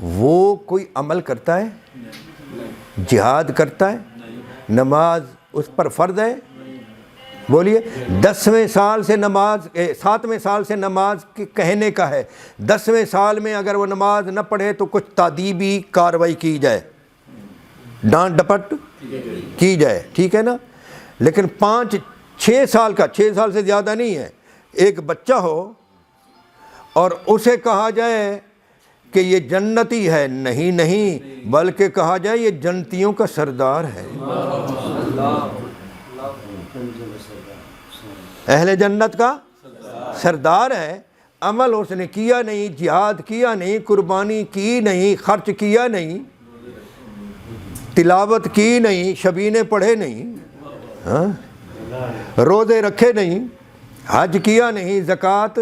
وہ کوئی عمل کرتا ہے؟ جہاد کرتا ہے؟ نماز اس پر فرض ہے؟ بولیے 10ویں سال سے نماز، 7ویں سال سے نماز کہنے کا ہے، 10ویں سال میں اگر وہ نماز نہ پڑھے تو کچھ تادیبی کارروائی کی جائے، ڈانٹ ڈپٹ کی جائے، ٹھیک ہے نا؟ لیکن 5-6 سال کا، 6 سال سے زیادہ نہیں ہے، ایک بچہ ہو اور اسے کہا جائے کہ یہ جنتی ہے، نہیں بلکہ کہا جائے یہ جنتیوں کا سردار ہے، اہل جنت کا سردار ہے۔ عمل اس نے کیا نہیں، جہاد کیا نہیں، قربانی کی نہیں، خرچ کیا نہیں، تلاوت کی نہیں، شبینے پڑھے نہیں، روزے رکھے نہیں، حج کیا نہیں، زکوٰۃ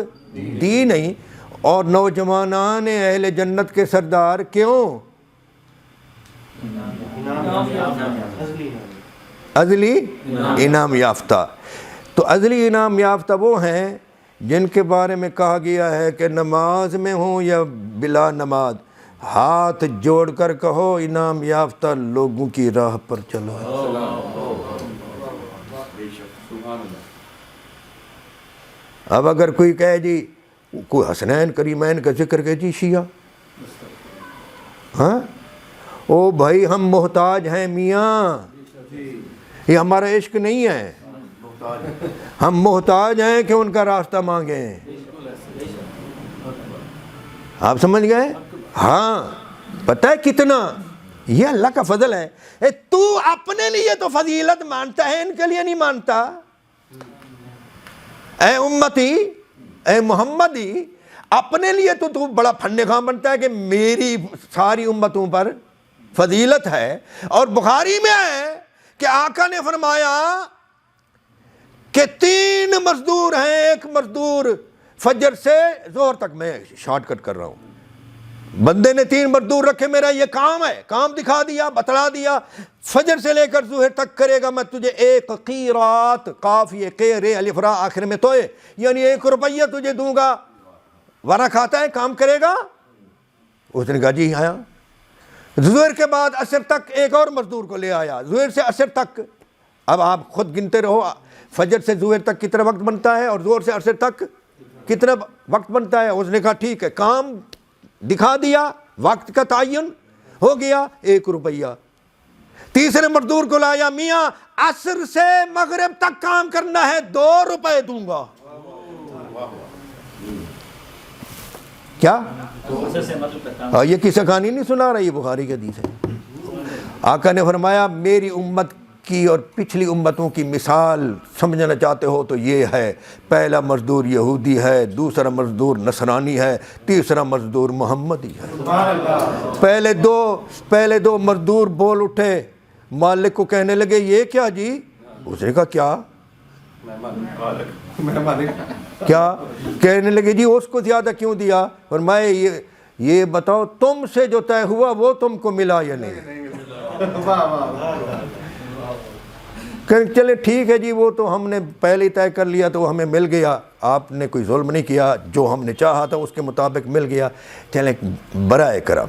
دی نہیں، اور نوجوانان اہل جنت کے سردار کیوں؟ ازلی انعام یافتہ۔ تو ازلی انعام یافتہ وہ ہیں جن کے بارے میں کہا گیا ہے کہ نماز میں ہوں یا بلا نماز، ہاتھ جوڑ کر کہو انعام یافتہ لوگوں کی راہ پر چلو۔ اب اگر کوئی کہے جی کوئی حسنین کریمین کا ذکر کہ جی شیعہ، ہاں او بھائی ہم محتاج ہیں میاں، یہ ہمارا عشق نہیں ہے، ہم محتاج ہیں کہ ان کا راستہ مانگیں۔ آپ سمجھ گئے؟ ہاں، پتہ ہے کتنا یہ اللہ کا فضل ہے۔ تو اپنے لیے تو فضیلت مانتا ہے، ان کے لیے نہیں مانتا۔ اے امتی، اے محمدی، اپنے لیے تو بڑا پھنڈے خواہ بنتا ہے کہ میری ساری امتوں پر فضیلت ہے۔ اور بخاری میں ہے کہ آقا نے فرمایا کہ 3 مزدور ہیں، ایک مزدور فجر سے ظہر تک، میں شارٹ کت کر رہا ہوں، بندے نے 3 مزدور رکھے، میرا یہ کام ہے، کام دکھا دیا، بتلا دیا، فجر سے لے کر ظہر تک کرے گا، میں تجھے 1 قیرات، قاف یہ قے رے الف را آخر میں توئے، یعنی 1 روپیہ تجھے دوں گا، ورنہ کھاتا ہے، کام کرے گا؟ اس نے کہا جی آیا۔ ظہر کے بعد عصر تک ایک اور مزدور کو لے آیا، ظہر سے عصر تک، اب آپ خود گنتے رہو فجر سے ظہر تک کتنا وقت بنتا ہے اور ظہر سے عصر تک کتنا وقت بنتا ہے۔ اس نے کہا ٹھیک ہے، کام دکھا دیا، وقت کا تعین ہو گیا، 1 روپیہ۔ تیسرے مزدور کو لایا، میاں عصر سے مغرب تک کام کرنا ہے، 2 روپے دوں گا۔ کیا یہ کسی کہانی نہیں سنا رہا، یہ بخاری کی حدیث ہے۔ آقا نے فرمایا میری امت کی اور پچھلی امتوں کی مثال سمجھنا چاہتے ہو تو یہ ہے، پہلا مزدور یہودی ہے، دوسرا مزدور نصرانی ہے، تیسرا مزدور محمدی ہے۔ پہلے دو مزدور بول اٹھے، مالک کو کہنے لگے یہ کیا جی؟ اس نے کہا کیا؟ کیا کہنے لگے جی اس کو زیادہ کیوں دیا؟ فرمائے یہ بتاؤ تم سے جو طے ہوا وہ تم کو ملا یا نہیں؟ کہ چلے ٹھیک ہے جی، وہ تو ہم نے پہلے طے کر لیا تو ہمیں مل گیا، آپ نے کوئی ظلم نہیں کیا، جو ہم نے چاہا تھا اس کے مطابق مل گیا، چلیں برائے کرم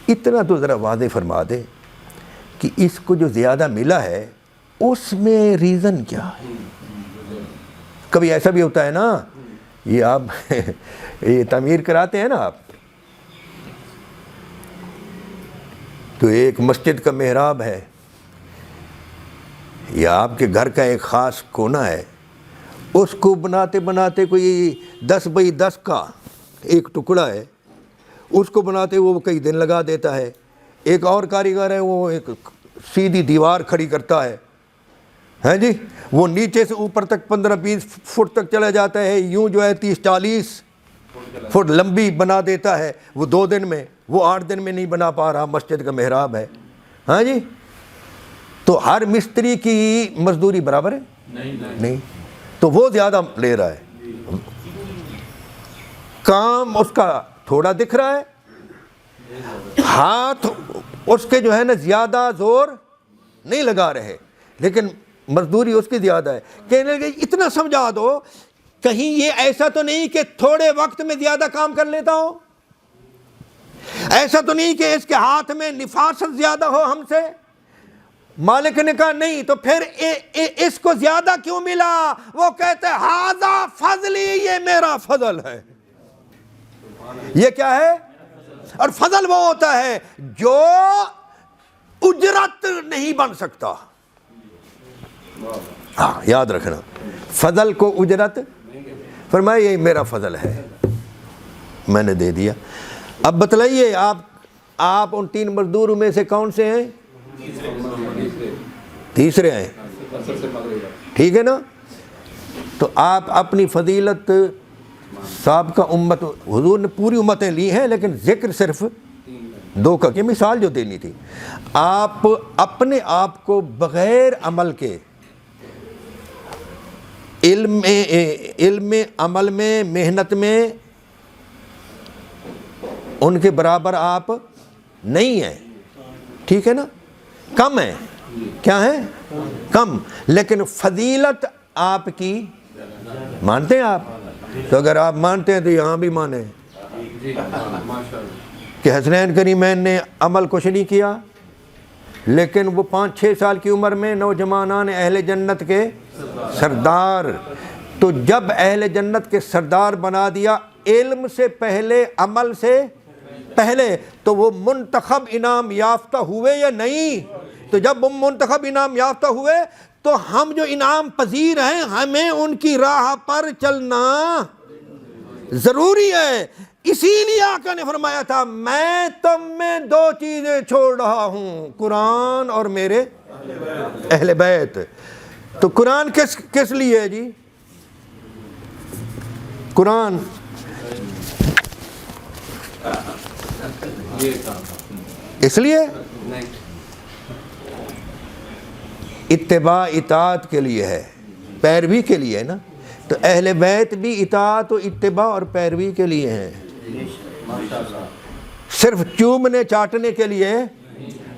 اتنا تو ذرا واضح فرما دے کہ اس کو جو زیادہ ملا ہے اس میں ریزن کیا ہے؟ کبھی ایسا بھی ہوتا ہے نا، یہ آپ یہ تعمیر کراتے ہیں نا آپ، تو ایک مسجد کا محراب ہے یا آپ کے گھر کا ایک خاص کونا ہے، اس کو بناتے بناتے کوئی 10 بائی 10 کا ایک ٹکڑا ہے، اس کو بناتے وہ کئی دن لگا دیتا ہے۔ ایک اور کاریگر ہے، وہ ایک سیدھی دیوار کھڑی کرتا ہے، ہیں جی، وہ نیچے سے اوپر تک 15-20 فٹ تک چلا جاتا ہے، یوں جو ہے 30-40 فٹ لمبی بنا دیتا ہے، وہ 2 دن میں، وہ 8 دن میں نہیں بنا پا رہا، مسجد کا محراب ہے، ہاں جی۔ تو ہر مستری کی مزدوری برابر ہے؟ نہیں، تو وہ زیادہ لے رہا ہے، کام اس کا تھوڑا دکھ رہا ہے، ہاتھ اس کے جو ہے نا زیادہ زور نہیں لگا رہے، لیکن مزدوری اس کی زیادہ ہے۔ کہنے لگے اتنا سمجھا دو، کہیں یہ ایسا تو نہیں کہ تھوڑے وقت میں زیادہ کام کر لیتا ہو، ایسا تو نہیں کہ اس کے ہاتھ میں نفاست زیادہ ہو ہم سے؟ مالک نے کہا نہیں، تو پھر اس کو زیادہ کیوں ملا؟ وہ کہتے ہیں ہذا فضلی، یہ میرا فضل ہے۔ یہ کیا ہے؟ اور فضل وہ ہوتا ہے جو اجرت نہیں بن سکتا، ہاں یاد رکھنا، فضل کو اجرت، فرمایا یہ میرا فضل ہے، میں نے دے دیا۔ اب بتلائیے آپ ان 3 مزدوروں میں سے کون سے ہیں؟ تیسرے ہیں، ٹھیک ہے نا؟ تو آپ اپنی فضیلت سابقہ امت، حضور نے پوری امتیں لی ہیں لیکن ذکر صرف 2 کا، کہ مثال جو دینی تھی، آپ اپنے آپ کو بغیر عمل کے علم عمل میں، محنت میں ان کے برابر آپ نہیں ہیں، ٹھیک ہے نا؟ کم ہیں، کیا ہیں؟ کم، لیکن فضیلت آپ کی مانتے ہیں آپ؟ تو اگر آپ مانتے ہیں تو یہاں بھی مانیں کہ حسنین کریمین نے عمل کچھ نہیں کیا، لیکن وہ 5-6 سال کی عمر میں نوجوانان اہل جنت کے سردار، تو جب اہل جنت کے سردار بنا دیا علم سے پہلے، عمل سے پہلے، تو وہ منتخب انعام یافتہ ہوئے یا نہیں؟ تو جب وہ منتخب انعام یافتہ ہوئے تو ہم جو انعام پذیر ہیں ہمیں ان کی راہ پر چلنا ضروری ہے۔ اسی لیے آقا نے فرمایا تھا میں تم میں 2 چیزیں چھوڑ رہا ہوں، قرآن اور میرے اہل بیت۔ تو قرآن کس لیے ہے جی؟ قرآن اس لیے اتباع اطاعت کے لیے ہے، پیروی کے لیے ہے نا۔ تو اہل بیت بھی اطاعت و اتباع اور پیروی کے لیے ہیں، صرف چومنے چاٹنے کے لیے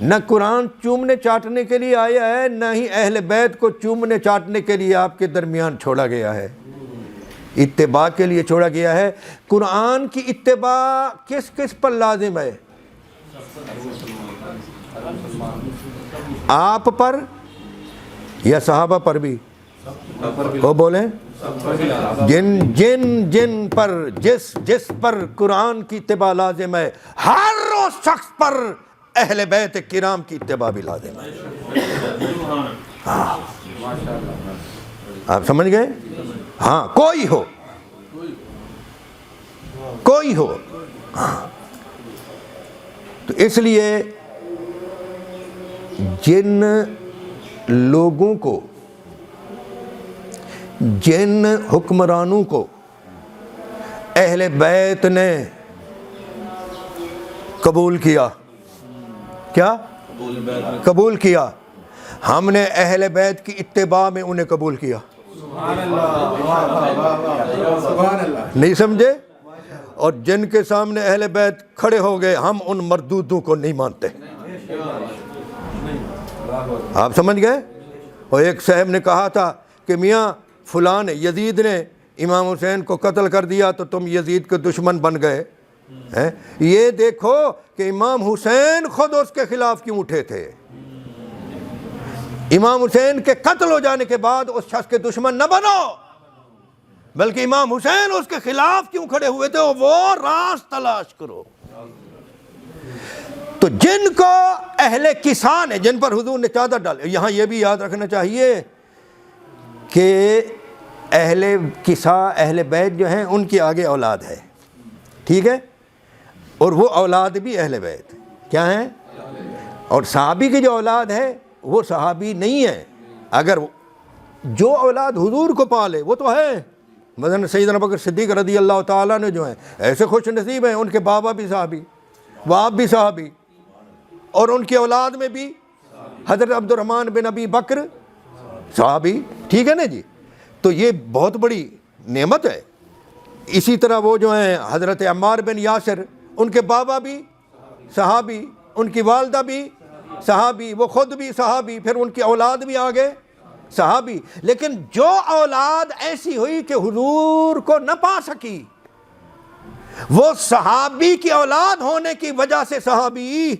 نہ۔ قرآن چومنے چاٹنے کے لیے آیا ہے، نہ ہی اہل بیت کو چومنے چاٹنے کے لیے آپ کے درمیان چھوڑا گیا ہے، اتباع کے لیے چھوڑا گیا ہے۔ قرآن کی اتباع کس کس پر لازم ہے؟ آپ پر یا صحابہ پر بھی؟ وہ بولیں، جن پر جس پر قرآن کی اتباع لازم ہے، ہر روز شخص پر اہل بیت کرام کی اتباع بھی لازم ہے۔ ہاں آپ سمجھ گئے؟ ہاں، کوئی ہو تو اس لیے جن لوگوں کو، جن حکمرانوں کو اہل بیت نے قبول کیا، کیا قبول کیا، ہم نے اہل بیت کی اتباع میں انہیں قبول کیا. نہیں سمجھے؟ اور جن کے سامنے اہل بیت کھڑے ہو گئے ہم ان مردودوں کو نہیں مانتے. آپ سمجھ گئے؟ اور ایک صاحب نے کہا تھا کہ میاں فلاں یزید نے امام حسین کو قتل کر دیا تو تم یزید کے دشمن بن گئے. یہ دیکھو کہ امام حسین خود اس کے خلاف کیوں اٹھے تھے. امام حسین کے قتل ہو جانے کے بعد اس شخص کے دشمن نہ بنو، بلکہ امام حسین اس کے خلاف کیوں کھڑے ہوئے تھے وہ راز تلاش کرو. تو جن کو اہل کسان ہے، جن پر حضور نے چادر ڈالے، یہاں یہ بھی یاد رکھنا چاہیے کہ اہل کسا اہل بیت جو ہیں ان کی آگے اولاد ہے، ٹھیک ہے، اور وہ اولاد بھی اہل بیت کیا ہیں. اور صحابی کی جو اولاد ہے وہ صحابی نہیں ہے. اگر جو اولاد حضور کو پالے وہ تو ہے. مثلا سیدنا ابوبکر صدیق رضی اللہ تعالیٰ نے جو ہیں ایسے خوش نصیب ہیں، ان کے بابا بھی صحابی، باپ بھی صحابی، اور ان کی اولاد میں بھی حضرت عبد الرحمن بن ابی بکر صحابی، ٹھیک ہے نا جی. تو یہ بہت بڑی نعمت ہے. اسی طرح وہ جو ہیں حضرت عمار بن یاسر، ان کے بابا بھی صحابی، ان کی والدہ بھی صحابی، وہ خود بھی صحابی، پھر ان کی اولاد بھی آگے صحابی. لیکن جو اولاد ایسی ہوئی کہ حضور کو نہ پا سکی وہ صحابی کی اولاد ہونے کی وجہ سے صحابی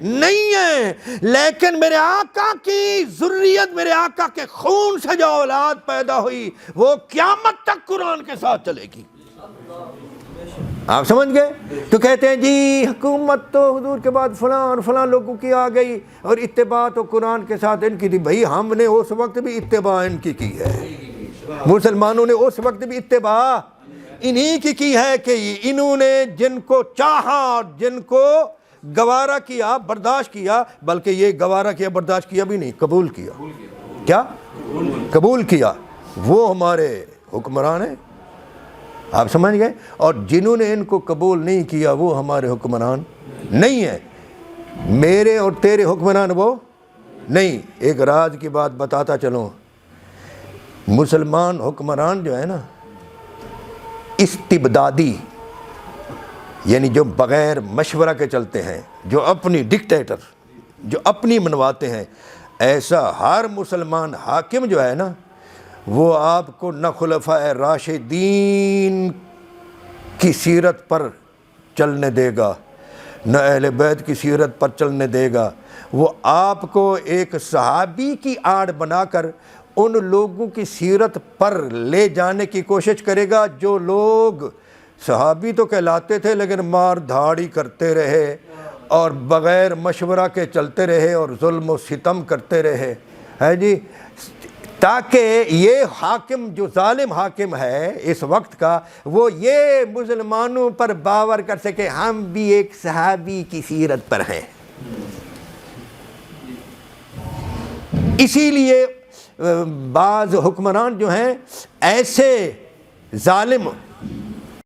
نہیں ہے، لیکن میرے آقا کی ذریت، میرے آقا کے خون سے جو اولاد پیدا ہوئی وہ قیامت تک قرآن کے ساتھ چلے گی. آپ سمجھ گئے؟ تو کہتے ہیں جی حکومت تو حضور کے بعد فلاں اور فلاں لوگوں کی آ گئی اور اتباع تو قرآن کے ساتھ ان کی تھی. بھئی ہم نے اس وقت بھی اتباع ان کی ہے، مسلمانوں نے اس وقت بھی اتباع انہی کی ہے کہ انہوں نے جن کو چاہا، جن کو گوارا کیا، برداشت کیا، بلکہ یہ گوارا کیا برداشت کیا بھی نہیں، قبول کیا. کیا قبول کیا؟ وہ ہمارے حکمران ہیں. آپ سمجھ گئے؟ اور جنہوں نے ان کو قبول نہیں کیا وہ ہمارے حکمران نہیں ہیں. میرے اور تیرے حکمران وہ نہیں. ایک راز کی بات بتاتا چلوں، مسلمان حکمران جو ہے نا استبدادی، یعنی جو بغیر مشورہ کے چلتے ہیں، جو اپنی ڈکٹیٹر، جو اپنی منواتے ہیں، ایسا ہر مسلمان حاکم جو ہے نا وہ آپ کو نہ خلفائے راشدین کی سیرت پر چلنے دے گا، نہ اہل بیت کی سیرت پر چلنے دے گا. وہ آپ کو ایک صحابی کی آڑ بنا کر ان لوگوں کی سیرت پر لے جانے کی کوشش کرے گا جو لوگ صحابی تو کہلاتے تھے لیکن مار دھاڑی کرتے رہے اور بغیر مشورہ کے چلتے رہے اور ظلم و ستم کرتے رہے، ہے جی. تاکہ یہ حاکم جو ظالم حاکم ہے اس وقت کا وہ یہ مسلمانوں پر باور کر سکے ہم بھی ایک صحابی کی سیرت پر ہیں. اسی لیے بعض حکمران جو ہیں ایسے ظالم